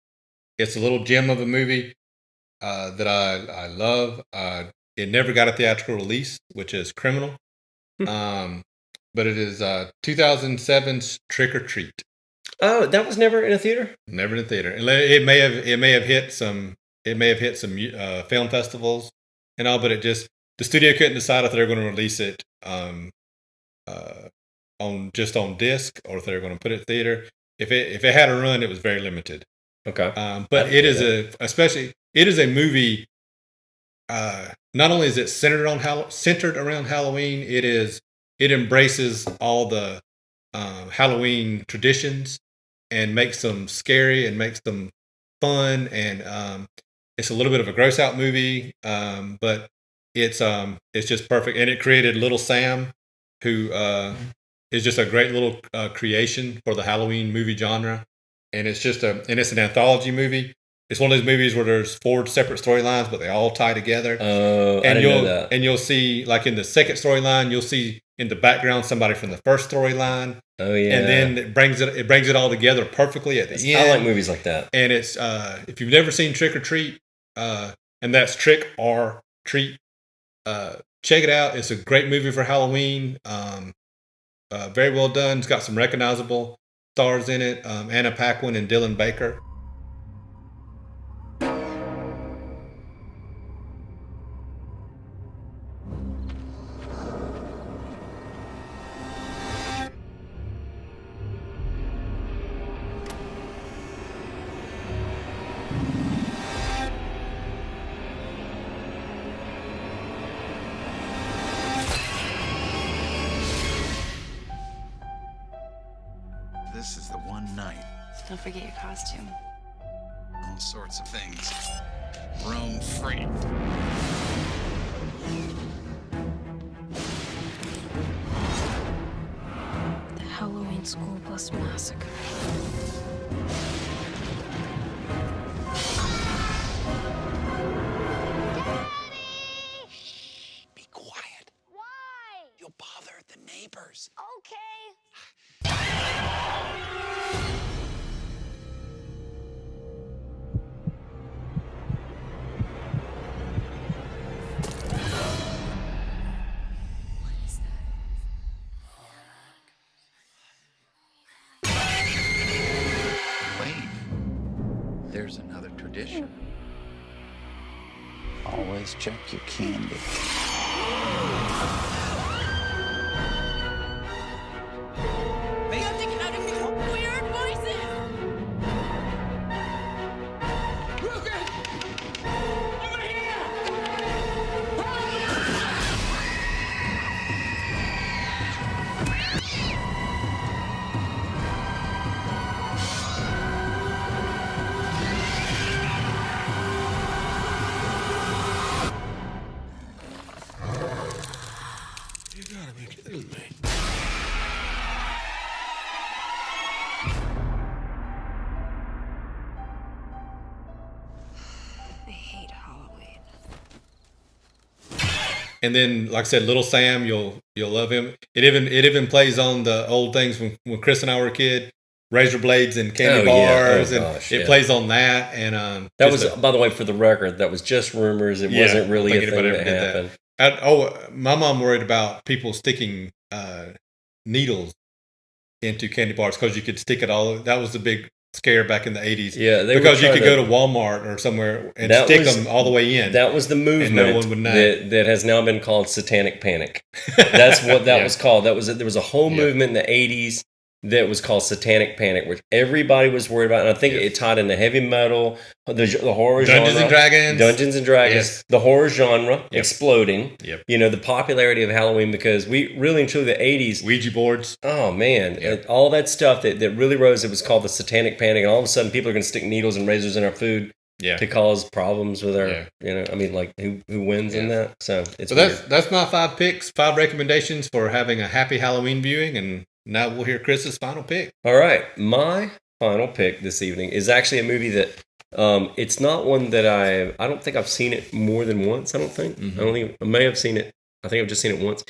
Speaker 2: It's a little gem of a movie that I love. It never got a theatrical release, which is criminal. But it is 2007's Trick or Treat.
Speaker 1: Oh, that was never in a theater?
Speaker 2: Never in a theater. It may have hit some film festivals and all, but the studio couldn't decide if they were going to release it on disc or if they were going to put it in theater. If it had a run, it was very limited. Okay. But it is a movie. Not only is it centered around Halloween, it embraces all the Halloween traditions and makes them scary and makes them fun, and it's a little bit of a gross out movie, but it's just perfect. And it created Little Sam, who is just a great little creation for the Halloween movie genre. And it's an anthology movie. It's one of those movies where there's 4 separate storylines, but they all tie together. Oh, I didn't know that. And you'll see, like in the second storyline, you'll see in the background somebody from the first storyline. Oh yeah. And then it brings it all together perfectly at the end.
Speaker 1: I like movies like that.
Speaker 2: And it's if you've never seen Trick or Treat, and that's Trick or Treat, check it out. It's a great movie for Halloween. Very well done. It's got some recognizable stars in it. Anna Paquin and Dylan Baker.
Speaker 4: This is the one night.
Speaker 5: Don't forget your costume.
Speaker 4: All sorts of things. Roam free.
Speaker 5: The Halloween School Bus Massacre.
Speaker 4: Shh, be quiet.
Speaker 3: Why?
Speaker 4: You'll bother the neighbors.
Speaker 3: Okay.
Speaker 4: Wait. There's another tradition. Always check your candy.
Speaker 6: You gotta be kidding me.
Speaker 5: I hate Halloween.
Speaker 2: And then, like I said, Little Sam, you'll love him. It even plays on the old things when Chris and I were a kid, razor blades and candy bars, and it plays on that. And
Speaker 1: that was, by the way, for the record, that was just rumors. It wasn't really a thing that happened.
Speaker 2: My mom worried about people sticking needles into candy bars because you could stick it all. That was the big scare back in the 80s.
Speaker 1: Yeah, they were
Speaker 2: because you
Speaker 1: trying
Speaker 2: could go to Walmart or somewhere and stick them all the way in.
Speaker 1: That was the movement
Speaker 2: no one would know.
Speaker 1: that has now been called Satanic Panic. That's what that was called. There was a whole movement in the 80s that was called Satanic Panic, which everybody was worried about. And I think it tied into heavy metal, the horror genre. Dungeons and Dragons.
Speaker 2: Yes.
Speaker 1: The horror genre exploding.
Speaker 2: Yep.
Speaker 1: You know, the popularity of Halloween, because we really and truly the 80s.
Speaker 2: Ouija boards.
Speaker 1: Oh, man. All that stuff that really rose, it was called the Satanic Panic. And all of a sudden, people are going to stick needles and razors in our food. To cause problems with our, I mean, like who wins in that? So it's
Speaker 2: that's my 5 picks, 5 recommendations for having a happy Halloween viewing, and now we'll hear Chris's final pick.
Speaker 1: All right, my final pick this evening is actually a movie that it's not one that I don't think I've seen it more than once. I don't think I may have seen it. I think I've just seen it once.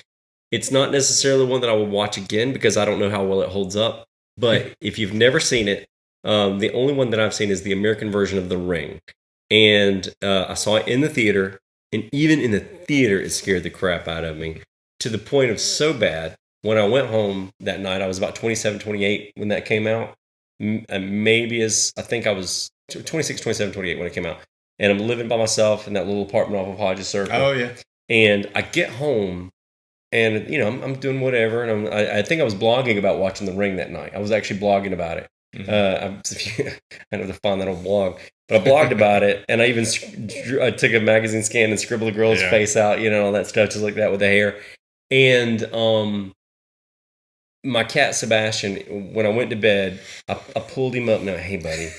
Speaker 1: It's not necessarily one that I would watch again because I don't know how well it holds up. But if you've never seen it. The only one that I've seen is the American version of The Ring. And I saw it in the theater. And even in the theater, it scared the crap out of me. To the point of so bad, when I went home that night, I was about 27, 28 when that came out. I think I was 26, 27, 28 when it came out. And I'm living by myself in that little apartment off of Hodges Circle.
Speaker 2: Oh, yeah.
Speaker 1: And I get home. And, I'm doing whatever. And I think I was blogging about watching The Ring that night. I was actually blogging about it. I know to find that old blog, but I blogged about it, and I even I took a magazine scan and scribbled a girl's face out, all that stuff, just like that with the hair. And my cat Sebastian, when I went to bed, I pulled him up and I went, "Hey, buddy,"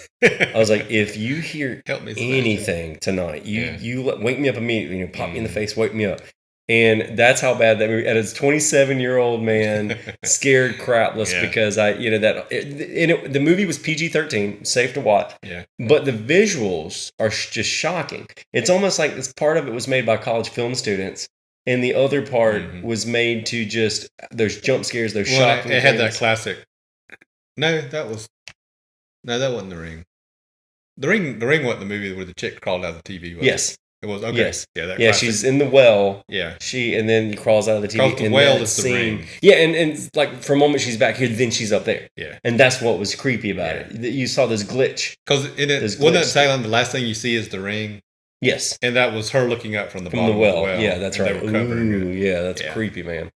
Speaker 1: I was like, "If you hear anything tonight, you wake me up immediately. Pop me in the face, wake me up." And that's how bad that movie. And it's 27-year-old man scared crapless because the movie was PG-13, safe to watch. Yeah. But the visuals are just shocking. It's almost like this part of it was made by college film students, and the other part was made to just those jump scares, those shocking.
Speaker 2: It had that classic. No, that wasn't The Ring. The Ring wasn't the movie where the chick crawled out of the TV.
Speaker 1: Yes.
Speaker 2: It was okay.
Speaker 1: Yes.
Speaker 2: Yeah,
Speaker 1: she's in the well.
Speaker 2: Yeah.
Speaker 1: And then crawls out of the TV.
Speaker 2: Because the well is the ring.
Speaker 1: Yeah, and like for a moment she's back here, then she's up there.
Speaker 2: Yeah.
Speaker 1: And that's what was creepy about it. You saw this glitch.
Speaker 2: Because wasn't that Salem, the last thing you see is the ring?
Speaker 1: Yes.
Speaker 2: And that was her looking up from the bottom
Speaker 1: well.
Speaker 2: of the well.
Speaker 1: Yeah, that's right. That's creepy, man.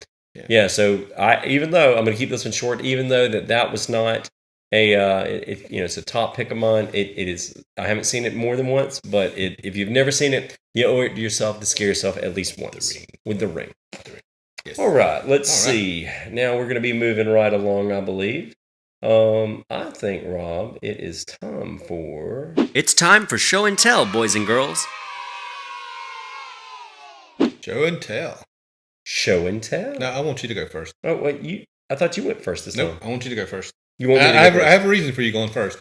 Speaker 2: Yeah.
Speaker 1: So even though I'm going to keep this one short, even though that was not it's a top pick of mine. It is. I haven't seen it more than once, but if you've never seen it, you owe it to yourself to scare yourself at least once with The Ring. Yes. All right, let's see. Now we're going to be moving right along, I believe. I think, Rob, it is time for...
Speaker 7: It's time for show and tell, boys and girls.
Speaker 2: Show and tell.
Speaker 1: Show and tell?
Speaker 2: No, I want you to go first.
Speaker 1: Oh, wait, I thought you went first this time.
Speaker 2: No, I want you to go first.
Speaker 1: You want me to
Speaker 2: I have a reason for you going first.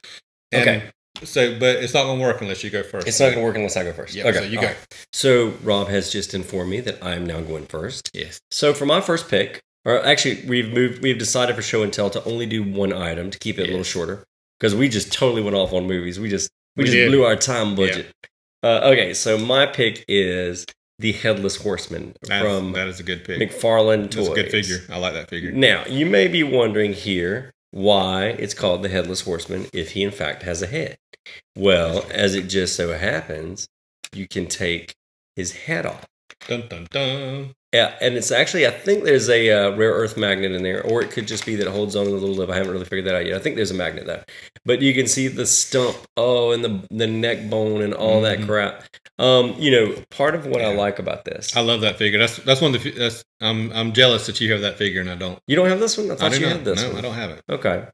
Speaker 1: Okay.
Speaker 2: So, but it's not going to work unless you go first.
Speaker 1: It's not going to work unless I go first.
Speaker 2: Yeah,
Speaker 1: okay.
Speaker 2: So you go.
Speaker 1: Right. So Rob has just informed me that I am now going first.
Speaker 2: Yes.
Speaker 1: So for my first pick, or actually we've decided for show and tell to only do one item to keep it a little shorter because we just totally went off on movies. We just blew our time budget. Yeah. Okay, so my pick is the Headless Horseman from
Speaker 2: that is a good pick.
Speaker 1: McFarlane Toys.
Speaker 2: That's a good figure. I like that figure.
Speaker 1: Now you may be wondering here why it's called the Headless Horseman if he in fact has a head. Well, as it just so happens, you can take his head off.
Speaker 2: Dun, dun, dun.
Speaker 1: Yeah, and it's actually, I think there's a rare earth magnet in there, or it could just be that it holds on to the little lip. I haven't really figured that out yet. I think there's a magnet though. But you can see the stump, and the neck bone and all that crap. Part of what I like about this.
Speaker 2: I love that figure. That's one of the. I'm jealous that you have that figure and I don't.
Speaker 1: You don't have this one? I thought you had this one.
Speaker 2: No, I don't have it.
Speaker 1: Okay.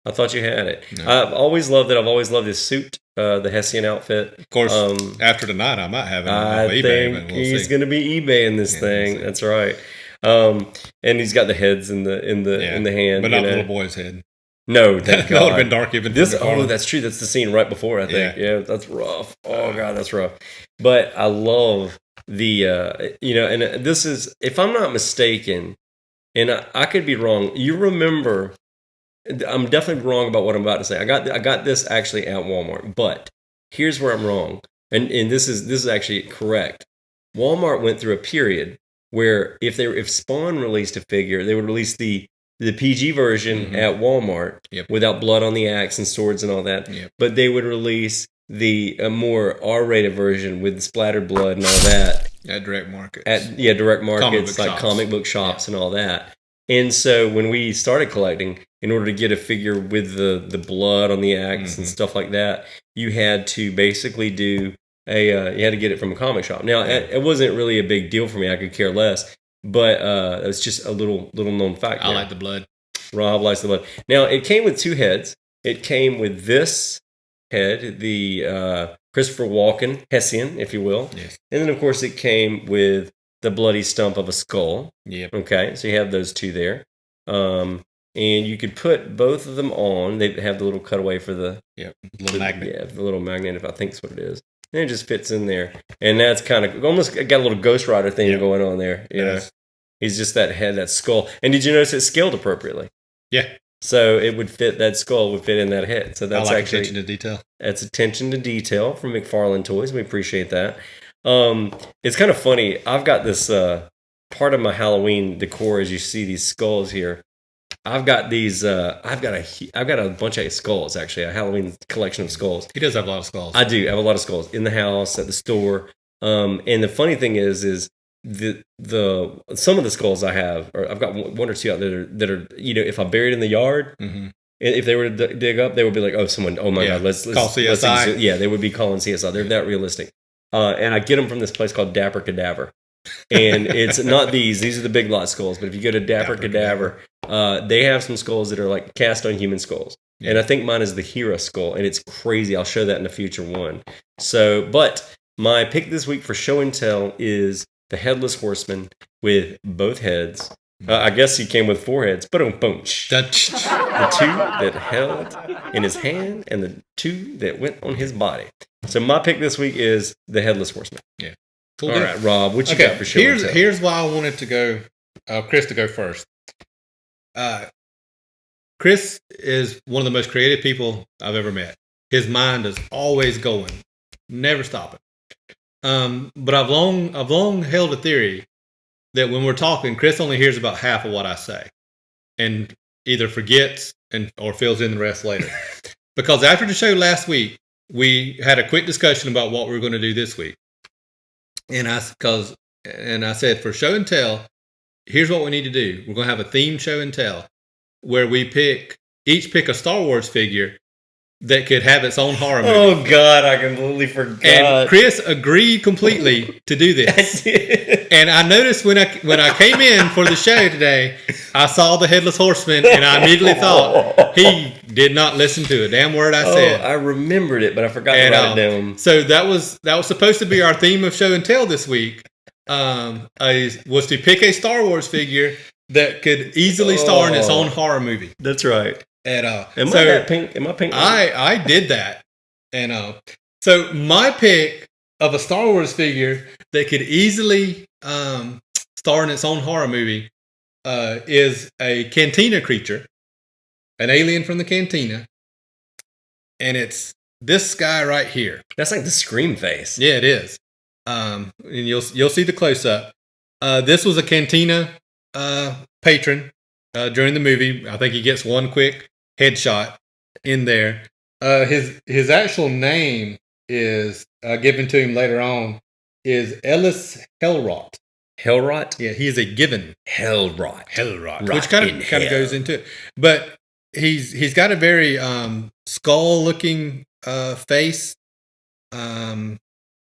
Speaker 1: I thought you had it.
Speaker 2: No.
Speaker 1: I've always loved it. I've always loved his suit, the Hessian outfit.
Speaker 2: Of course, after tonight, I might have it on
Speaker 1: I
Speaker 2: eBay.
Speaker 1: think he's going to be eBaying this thing. That's right. And he's got the heads in the hand,
Speaker 2: but not the little boy's head.
Speaker 1: No, thank God.
Speaker 2: That would have been dark even.
Speaker 1: This. Oh, that's true. That's the scene right before. I think. Yeah, that's rough. Oh God, that's rough. But I love the and this is, if I'm not mistaken, and I could be wrong. You remember. I'm definitely wrong about what I'm about to say. I got this actually at Walmart, but here's where I'm wrong, and this is actually correct. Walmart went through a period where if Spawn released a figure, they would release the the PG version at Walmart without blood on the axe and swords and all that.
Speaker 2: Yep.
Speaker 1: But they would release the more R-rated version with splattered blood and all that
Speaker 2: at direct markets.
Speaker 1: Direct markets like comic book shops and all that. And so when we started collecting, in order to get a figure with the blood on the axe and stuff like that, you had to basically do you had to get it from a comic shop. Now, it wasn't really a big deal for me. I could care less. But it was just a little known fact.
Speaker 2: I like the blood.
Speaker 1: Rob likes the blood. Now, it came with 2 heads. It came with this head, the Christopher Walken Hessian, if you will.
Speaker 2: Yes.
Speaker 1: And then, of course, it came with the bloody stump of a skull.
Speaker 2: Yep.
Speaker 1: Okay, so you have those 2 there. And you could put both of them on. They have the little cutaway for the
Speaker 2: little magnet.
Speaker 1: Yeah, the little magnet, if I think that's what it is. And it just fits in there. And that's kind of almost got a little Ghost Rider thing going on there. You know? He's just that head, that skull. And did you notice it's scaled appropriately?
Speaker 2: Yeah.
Speaker 1: So it would fit, that skull would fit in that head. So that's actually
Speaker 2: attention to detail.
Speaker 1: That's attention to detail from McFarlane Toys. We appreciate that. It's kind of funny. I've got this part of my Halloween decor, as you see these skulls here. I've got these. I've got a bunch of skulls, actually, a Halloween collection of skulls.
Speaker 2: He does have a lot of skulls.
Speaker 1: I do have a lot of skulls in the house, at the store. And the funny thing is the some of the skulls I have, or I've got 1 or 2 out there that are if I buried in the yard, if they were to dig up, they would be like, oh my god, let's
Speaker 2: call CSI.
Speaker 1: They would be calling CSI. They're that realistic. And I get them from this place called Dapper Cadaver. And it's not these are the big lot skulls, but if you go to Dapper Cadaver, they have some skulls that are like cast on human skulls. And I think mine is the Hera skull, and it's crazy. I'll show that in a future one. So, but my pick this week for show and tell is the Headless Horseman with both heads. I guess he came with 4 heads. Boom. The 2 that held in his hand and the 2 that went on his body. So my pick this week is the Headless Horseman.
Speaker 2: Yeah.
Speaker 1: Cool. All right, Rob, what you got for show and tell?
Speaker 2: Here's why I wanted to go, Chris to go first. Chris is one of the most creative people I've ever met. His mind is always going, never stopping. But I've long held a theory that when we're talking, Chris only hears about half of what I say, and either forgets or fills in the rest later. Because after the show last week, we had a quick discussion about what we were going to do this week. And I said, for show and tell, here's what we need to do. We're going to have a themed show and tell where we each pick a Star Wars figure that could have its own horror movie.
Speaker 1: Oh God, I completely forgot.
Speaker 2: And Chris agreed completely to do this. And I noticed when I came in for the show today, I saw the Headless Horseman, and I immediately thought he did not listen to a damn word I said.
Speaker 1: I remembered it, but I forgot to write it down.
Speaker 2: So that was supposed to be our theme of show and tell this week. Was to pick a Star Wars figure that could easily star in its own horror movie.
Speaker 1: That's right.
Speaker 2: And
Speaker 1: Am I pink?
Speaker 2: I did that. And so my pick of a Star Wars figure that could easily star in its own horror movie is a Cantina creature, an alien from the Cantina, and it's this guy right here.
Speaker 1: That's like the Scream face.
Speaker 2: Yeah, it is. And you'll see the close up. This was a Cantina patron during the movie. I think he gets one quick headshot in there. His actual name is given to him later on is Ellis Hellrot.
Speaker 1: Hellrot?
Speaker 2: Yeah, he is a given.
Speaker 1: Hellrot.
Speaker 2: Which kind of goes into it. But he's got a very skull looking face. And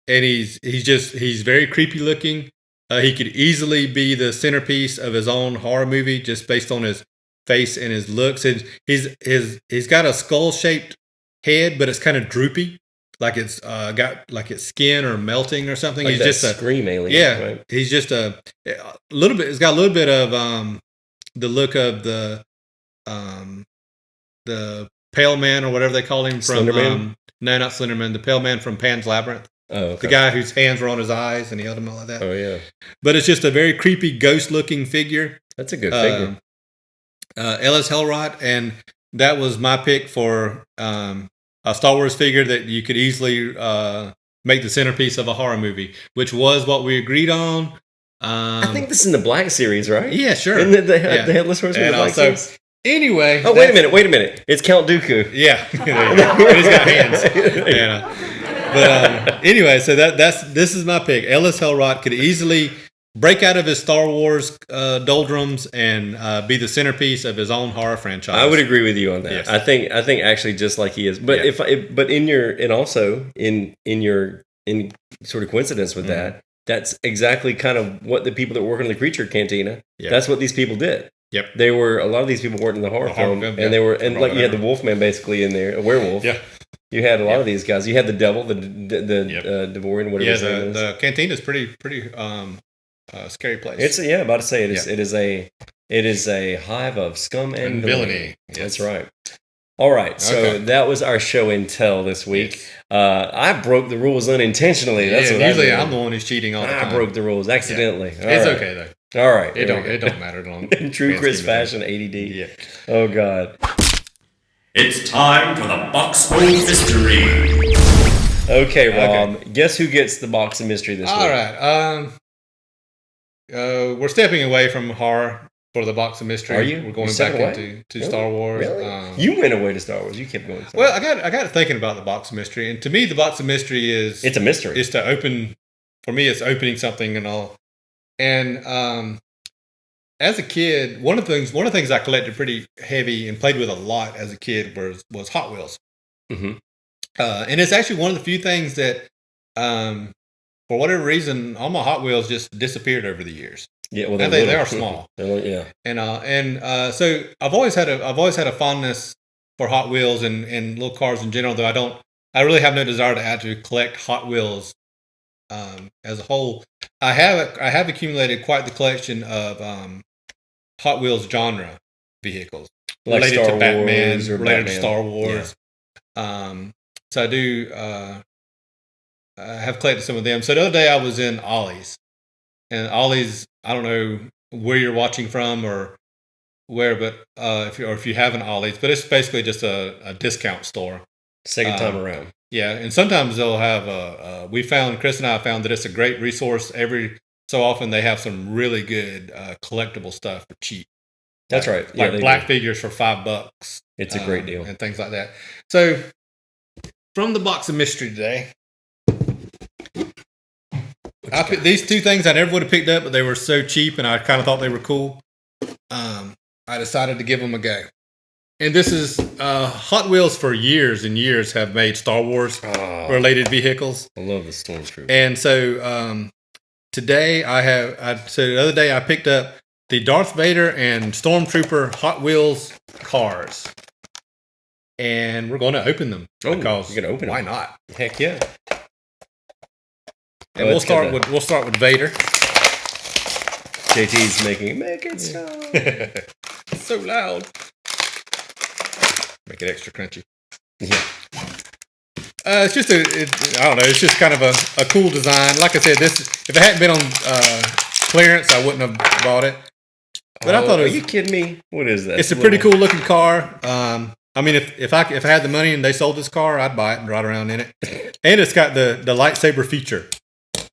Speaker 2: he's very creepy looking. He could easily be the centerpiece of his own horror movie just based on his face and his looks. And he's got a skull shaped head, but it's kind of droopy, like it's got like its skin or melting or something.
Speaker 1: Like
Speaker 2: he's
Speaker 1: that
Speaker 2: just a
Speaker 1: Scream alien.
Speaker 2: Yeah,
Speaker 1: right?
Speaker 2: He's just a little bit. It's got a little bit of the look of the Pale Man or whatever they call him from.
Speaker 1: Slenderman?
Speaker 2: No, not Slenderman. The Pale Man from Pan's Labyrinth.
Speaker 1: Oh, okay.
Speaker 2: The guy whose hands were on his eyes and he held them all like that.
Speaker 1: Oh, yeah.
Speaker 2: But it's just a very creepy ghost-looking figure.
Speaker 1: That's a good figure.
Speaker 2: Ellis Hellrot, and that was my pick for a Star Wars figure that you could easily make the centerpiece of a horror movie, which was what we agreed on
Speaker 1: I think this is in the Black Series, right?
Speaker 2: Yeah, sure.
Speaker 1: Isn't it the
Speaker 2: Yeah.
Speaker 1: Headless Horseman in
Speaker 2: And
Speaker 1: the Black
Speaker 2: also,
Speaker 1: Series?
Speaker 2: anyway.
Speaker 1: Oh, wait a minute. It's Count Dooku.
Speaker 2: Yeah. He's got hands. But anyway, so this is my pick. Ellis Hellrott could easily break out of his Star Wars doldrums and be the centerpiece of his own horror franchise.
Speaker 1: I would agree with you on that.
Speaker 2: Yes.
Speaker 1: I think actually just like he is. But
Speaker 2: Yeah.
Speaker 1: in sort of coincidence with that, that's exactly kind of what the people that work in the Creature Cantina.
Speaker 2: Yep.
Speaker 1: That's what these people did.
Speaker 2: Yep.
Speaker 1: They were a lot of these people worked in the horror film, and they were and like you had the Wolfman basically in there, a werewolf.
Speaker 2: Yeah.
Speaker 1: You had a lot of these guys. You had the devil, the Devorian, whatever his name is.
Speaker 2: The cantina is pretty scary place.
Speaker 1: It's about to say it is a hive of scum and villainy.
Speaker 2: Yes.
Speaker 1: That's right. All right, so that was our show and tell this week.
Speaker 2: Yes.
Speaker 1: I broke the rules unintentionally. That's what
Speaker 2: usually
Speaker 1: I did.
Speaker 2: I'm the one who's cheating all the time.
Speaker 1: I broke the rules accidentally.
Speaker 2: Yeah.
Speaker 1: All
Speaker 2: It's
Speaker 1: right.
Speaker 2: okay though.
Speaker 1: All right,
Speaker 2: It don't matter.
Speaker 1: In true Chris fashion, ADD.
Speaker 2: Yeah.
Speaker 1: Oh God.
Speaker 7: It's time for the Box of Mystery.
Speaker 1: Okay, Rob. Guess who gets the box of mystery this week?
Speaker 2: All right. We're stepping away from horror for the box of mystery.
Speaker 1: Are you?
Speaker 2: We're going
Speaker 1: You're
Speaker 2: back
Speaker 1: stepping
Speaker 2: into Star Wars.
Speaker 1: Really? You went away to Star Wars. You kept going.
Speaker 2: Well, I got thinking about the box of mystery, and to me, the box of mystery is
Speaker 1: It's a mystery.
Speaker 2: It's to open. For me, it's opening something and all. And as a kid, one of the things I collected pretty heavy and played with a lot as a kid was Hot Wheels.
Speaker 1: Mm-hmm.
Speaker 2: And it's actually one of the few things that, for whatever reason, all my Hot Wheels just disappeared over the years.
Speaker 1: Yeah, well,
Speaker 2: They are small.
Speaker 1: Yeah.
Speaker 2: And so I've always had a fondness for Hot Wheels and little cars in general. Though I really have no desire to actually collect Hot Wheels as a whole. I have accumulated quite the collection of Hot Wheels genre vehicles
Speaker 1: Like
Speaker 2: related
Speaker 1: Star
Speaker 2: to Batman,
Speaker 1: Wars or
Speaker 2: related
Speaker 1: Batman.
Speaker 2: to Star Wars. So I do. I have collected some of them. So the other day I was in Ollie's, and Ollie's. I don't know where you're watching from or where, but if you have an Ollie's, but it's basically just a discount store.
Speaker 1: Second time around.
Speaker 2: Yeah, and sometimes they'll have Chris and I found that it's a great resource. Every so often they have some really good collectible stuff for cheap.
Speaker 1: That's right. Yeah,
Speaker 2: Like black figures for $5.
Speaker 1: It's a great deal.
Speaker 2: And things like that. So from the box of mystery today, these two things I never would have picked up, but they were so cheap and I kind of thought they were cool. I decided to give them a go. And this is Hot Wheels for years and years have made Star Wars related vehicles.
Speaker 1: I love the Stormtrooper.
Speaker 2: And so today so the other day I picked up the Darth Vader and Stormtrooper Hot Wheels cars. And we're going to open them.
Speaker 1: Oh,
Speaker 2: because
Speaker 1: you're going to open them?
Speaker 2: Why not?
Speaker 1: Heck yeah.
Speaker 2: And we'll start with Vader.
Speaker 1: JT's make it so.
Speaker 2: It's so loud. Make it extra crunchy.
Speaker 1: Yeah.
Speaker 2: It's just I don't know. It's just kind of a cool design. Like I said, if it hadn't been on clearance, I wouldn't have bought it. But I thought it was.
Speaker 1: Are you kidding me? What is that?
Speaker 2: It's a pretty cool looking car. I mean, if I had the money and they sold this car, I'd buy it and ride around in it. And it's got the lightsaber feature.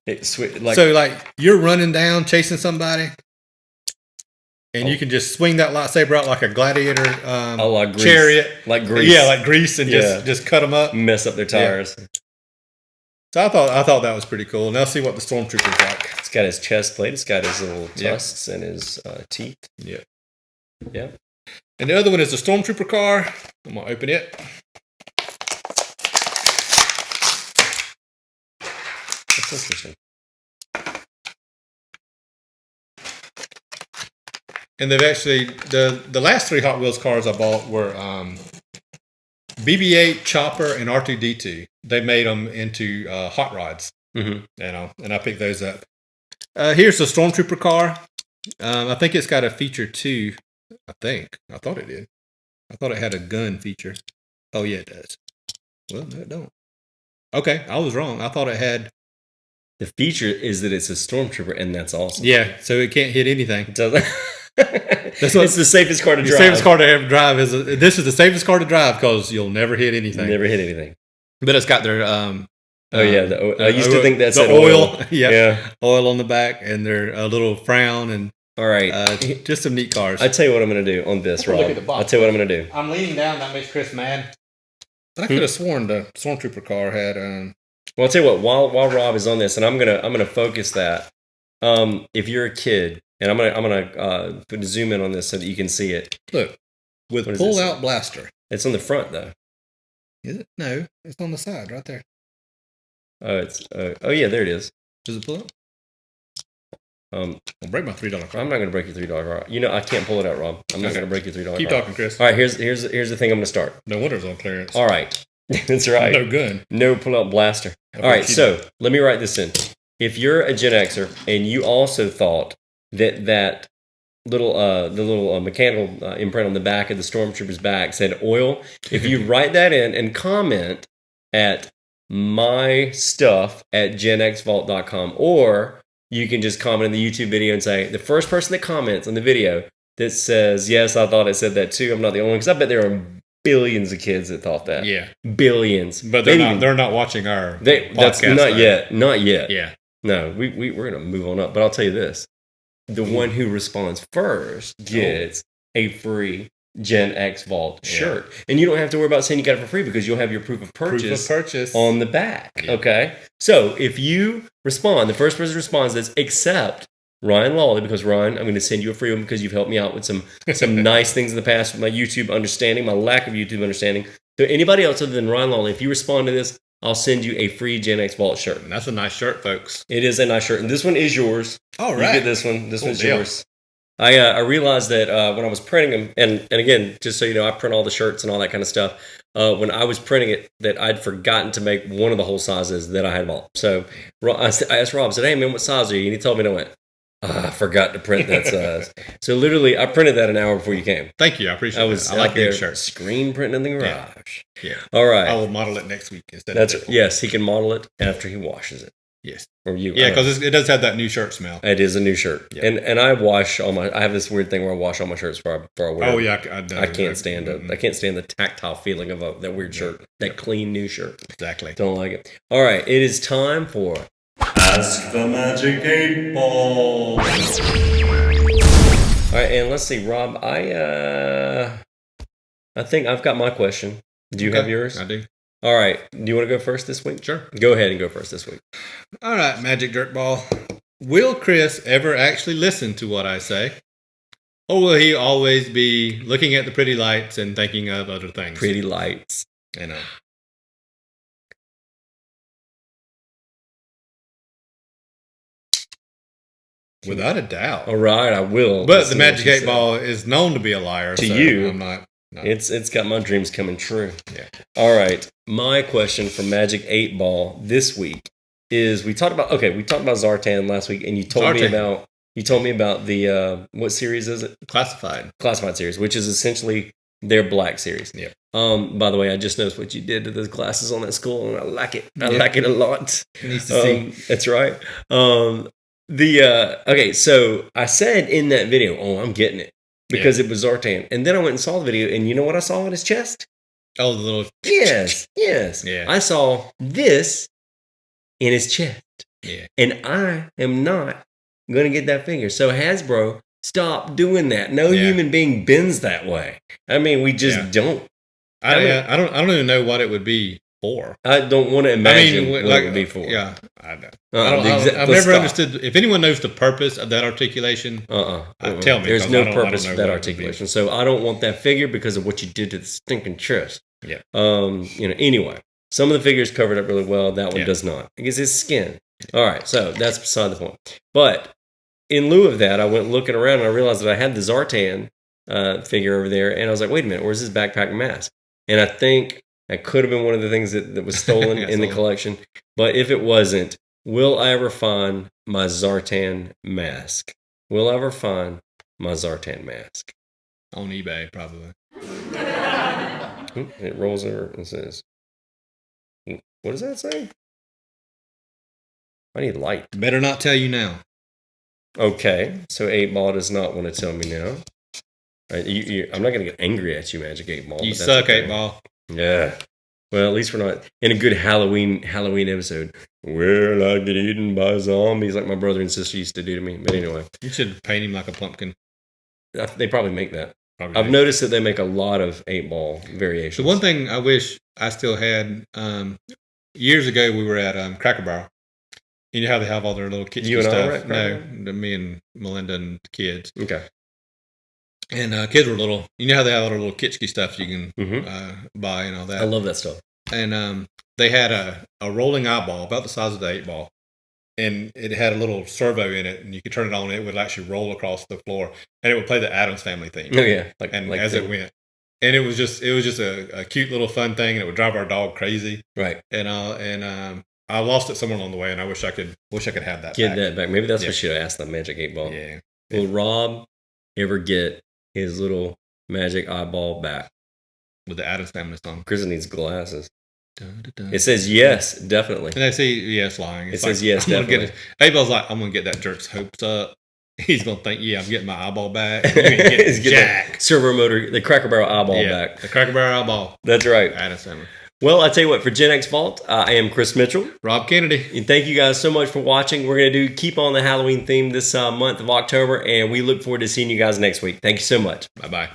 Speaker 1: It's sweet.
Speaker 2: So you're running down chasing somebody, and you can just swing that lightsaber out like a gladiator
Speaker 1: like Grease.
Speaker 2: chariot,
Speaker 1: like Grease.
Speaker 2: Yeah, like Grease, and just cut them up,
Speaker 1: mess up their tires.
Speaker 2: Yeah. So I thought that was pretty cool. And I'll see what the Stormtrooper's like.
Speaker 1: It's got his chest plate. It's got his little tusks and his teeth.
Speaker 2: Yeah.
Speaker 1: Yeah.
Speaker 2: And the other one is the Stormtrooper car. I'm gonna open it.
Speaker 1: What's this one?
Speaker 2: And they've actually the last three Hot Wheels cars I bought were BB-8, Chopper, and R2-D2. They made them into hot rods.
Speaker 1: Mm-hmm.
Speaker 2: And I picked those up. Here's the Stormtrooper car. I think it's got a feature too. I thought it did. I thought it had a gun feature. Oh yeah, it does. Well, no, it don't. Okay, I was wrong. I thought it had.
Speaker 1: The feature is that it's a Stormtrooper, and that's awesome.
Speaker 2: Yeah, so it can't hit anything.
Speaker 1: It doesn't. It's the safest car to drive.
Speaker 2: The safest car to ever drive this is the safest car to drive because you'll never hit anything.
Speaker 1: Never hit anything.
Speaker 2: But it's got their
Speaker 1: Oh yeah, I used to think that
Speaker 2: the
Speaker 1: said
Speaker 2: oil.
Speaker 1: oil.
Speaker 2: Yeah, oil on the back, and they're a little frown, and
Speaker 1: All right.
Speaker 2: just some neat cars.
Speaker 1: I tell you what I'm going to do on this, Rob.
Speaker 2: Look at the box.
Speaker 1: I'll tell you what I'm going to do.
Speaker 2: I'm leaning down. That makes Chris mad. But I could have sworn the Stormtrooper car had.
Speaker 1: Well, I'll tell you what. While Rob is on this, and I'm gonna focus that. If you're a kid, and I'm gonna zoom in on this so that you can see it.
Speaker 2: Look, with
Speaker 1: What does it
Speaker 2: pull-out
Speaker 1: say?
Speaker 2: blaster.
Speaker 1: It's on the front though.
Speaker 2: Is it? No, it's on the side right there.
Speaker 1: Oh, it's. Oh yeah, there it is.
Speaker 2: Does it pull out?
Speaker 1: I'll
Speaker 2: break my $3 card.
Speaker 1: I'm not going to break your $3. You know, I can't pull it out, Rob. I'm not going to break your $3.
Speaker 2: Keep talking, Chris.
Speaker 1: All right, here's the thing. I'm going to start.
Speaker 2: No wonder it's on clearance.
Speaker 1: All right, that's right.
Speaker 2: No gun.
Speaker 1: No pull-out blaster. All right, so let me write this in. If you're a Gen Xer and you also thought that little the little mechanical imprint on the back of the Stormtrooper's back said oil, if you write that in and comment at mystuff@genxvault.com, or you can just comment in the YouTube video and say, the first person that comments on the video that says, yes, I thought it said that too. I'm not the only one, because I bet there are billions of kids that thought that.
Speaker 2: Yeah.
Speaker 1: Billions.
Speaker 2: But they're not watching our
Speaker 1: that's
Speaker 2: podcast.
Speaker 1: not yet. Not yet.
Speaker 2: Yeah.
Speaker 1: No, we're going to move on up. But I'll tell you this. The one who responds first gets a free GenX Vault shirt. And you don't have to worry about saying you got it for free, because you'll have your proof of purchase on the back. Yeah. Okay? So if you respond, the first person responds that's accept Ryan Lawley, because Ryan, I'm going to send you a free one because you've helped me out with some nice things in the past with my YouTube understanding, my lack of YouTube understanding. So anybody else other than Ryan Lawley, if you respond to this, I'll send you a free GenX Vault shirt.
Speaker 2: And that's a nice shirt, folks.
Speaker 1: It is a nice shirt. And this one is yours.
Speaker 2: All right.
Speaker 1: You get this one. This one's yours. I realized that when I was printing them, and again, just so you know, I print all the shirts and all that kind of stuff. When I was printing it, that I'd forgotten to make one of the whole sizes that I had bought. So I asked Rob, I said, hey man, what size are you? And he told me, and I went, I forgot to print that size. So literally, I printed that an hour before you came.
Speaker 2: Thank you. I appreciate it. I like your shirt.
Speaker 1: Screen printing in the garage.
Speaker 2: Yeah.
Speaker 1: All right.
Speaker 2: I will model it next week instead
Speaker 1: That's
Speaker 2: of
Speaker 1: yes, he can model it after he washes it.
Speaker 2: Yes.
Speaker 1: Or you.
Speaker 2: Yeah, because it does have that new shirt smell.
Speaker 1: It is a new shirt.
Speaker 2: Yeah.
Speaker 1: And I wash all my, I have this weird thing where I wash all my shirts before I wear them.
Speaker 2: Oh, yeah.
Speaker 1: I can't stand it. I can't stand the tactile feeling of that weird shirt, that clean new shirt.
Speaker 2: Exactly.
Speaker 1: Don't like it. All right. It is time for
Speaker 7: Ask the Magic 8 Ball.
Speaker 1: All right. And let's see, Rob, I think I've got my question. Do you have yours?
Speaker 2: I do.
Speaker 1: All right. Do you want to go first this week?
Speaker 2: Sure.
Speaker 1: Go ahead and go first this week.
Speaker 2: All right, Magic Dirtball. Will Chris ever actually listen to what I say? Or will he always be looking at the pretty lights and thinking of other things?
Speaker 1: Pretty lights.
Speaker 2: I know. Without a doubt.
Speaker 1: All right, I will.
Speaker 2: But the Magic 8 Ball is known to be a liar.
Speaker 1: To
Speaker 2: so
Speaker 1: you.
Speaker 2: I'm not. No.
Speaker 1: It's got my dreams coming true.
Speaker 2: Yeah.
Speaker 1: All right. My question for Magic 8 Ball this week is we talked about Zartan last week, and you told me about the what series is it?
Speaker 2: Classified
Speaker 1: series, which is essentially their black series.
Speaker 2: Yeah.
Speaker 1: By the way, I just noticed what you did to the glasses on that skull, and I like it. I like it a lot.
Speaker 2: Needs to see.
Speaker 1: That's right. Okay, so I said in that video, I'm getting it. Because it was Zartan. And then I went and saw the video, and you know what I saw on his chest?
Speaker 2: Oh, the little...
Speaker 1: Yes.
Speaker 2: Yeah.
Speaker 1: I saw this in his chest.
Speaker 2: Yeah.
Speaker 1: And I am not going to get that figure. So Hasbro, stop doing that. No human being bends that way. I mean, we just don't.
Speaker 2: I don't even know what it would be for.
Speaker 1: I don't want to imagine what it would be for.
Speaker 2: Yeah, I know.
Speaker 1: I've
Speaker 2: never understood. If anyone knows the purpose of that articulation, tell me.
Speaker 1: There's no purpose for that articulation. So I don't want that figure because of what you did to the stinking chest.
Speaker 2: Yeah.
Speaker 1: Anyway, some of the figures covered up really well. That one does not. Because his skin. All right. So that's beside the point. But in lieu of that, I went looking around and I realized that I had the Zartan figure over there. And I was like, wait a minute, where's his backpack and mask? And I think that could have been one of the things that was stolen in the collection. But if it wasn't, will I ever find my Zartan mask? Will I ever find my Zartan mask?
Speaker 2: On eBay, probably.
Speaker 1: It rolls over and says, what does that say? I need light.
Speaker 2: Better not tell you now.
Speaker 1: Okay, so 8 Ball does not want to tell me now. I'm not going to get angry at you, Magic 8 Ball.
Speaker 2: You suck, 8 Ball.
Speaker 1: Yeah. Well, at least we're not in a good Halloween episode. Well, I get eaten by zombies like my brother and sister used to do to me. But anyway,
Speaker 2: You should paint him like a pumpkin.
Speaker 1: they probably make that.
Speaker 2: Probably
Speaker 1: I've
Speaker 2: do.
Speaker 1: noticed that they make a lot of 8-ball variations.
Speaker 2: So one thing I wish I still had, years ago we were at Cracker Barrel. You know how they have all their little kitschy
Speaker 1: You and I
Speaker 2: stuff?
Speaker 1: were at Cracker
Speaker 2: No, me and Melinda and the kids.
Speaker 1: Okay.
Speaker 2: And kids were little. You know how they have all their little kitschy stuff you can
Speaker 1: Mhm.
Speaker 2: buy and all that.
Speaker 1: I love that stuff.
Speaker 2: And they had a rolling eyeball about the size of the 8-ball, and it had a little servo in it, and you could turn it on, and it would actually roll across the floor, and it would play the Addams Family theme.
Speaker 1: Oh yeah,
Speaker 2: As it went, and it was just a cute little fun thing, and it would drive our dog crazy.
Speaker 1: Right.
Speaker 2: And I lost it somewhere along the way, and I wish I could have that.
Speaker 1: Get
Speaker 2: back.
Speaker 1: that back. Maybe that's
Speaker 2: Yeah.
Speaker 1: what should have asked the Magic 8-ball.
Speaker 2: Yeah.
Speaker 1: Will Rob ever get his little magic eyeball back?
Speaker 2: With the Addams Family song.
Speaker 1: Chris needs glasses.
Speaker 2: Dun, dun, dun.
Speaker 1: It says yes, definitely.
Speaker 2: And they say yes, lying.
Speaker 1: It says yes,
Speaker 2: I'm gonna get
Speaker 1: definitely.
Speaker 2: it. 8-ball's like, I'm gonna get that jerk's hopes up. He's gonna think, yeah, I'm getting my eyeball back. You ain't getting
Speaker 1: He's getting
Speaker 2: jack.
Speaker 1: that servo motor, the Cracker Barrel eyeball
Speaker 2: Yeah,
Speaker 1: back.
Speaker 2: the Cracker Barrel eyeball.
Speaker 1: That's right.
Speaker 2: Addams Family.
Speaker 1: Well, I tell you what, for GenX Vault, I am Chris Mitchell.
Speaker 2: Rob Kennedy.
Speaker 1: And thank you guys so much for watching. We're going to keep on the Halloween theme this month of October, and we look forward to seeing you guys next week. Thank you so much.
Speaker 2: Bye bye.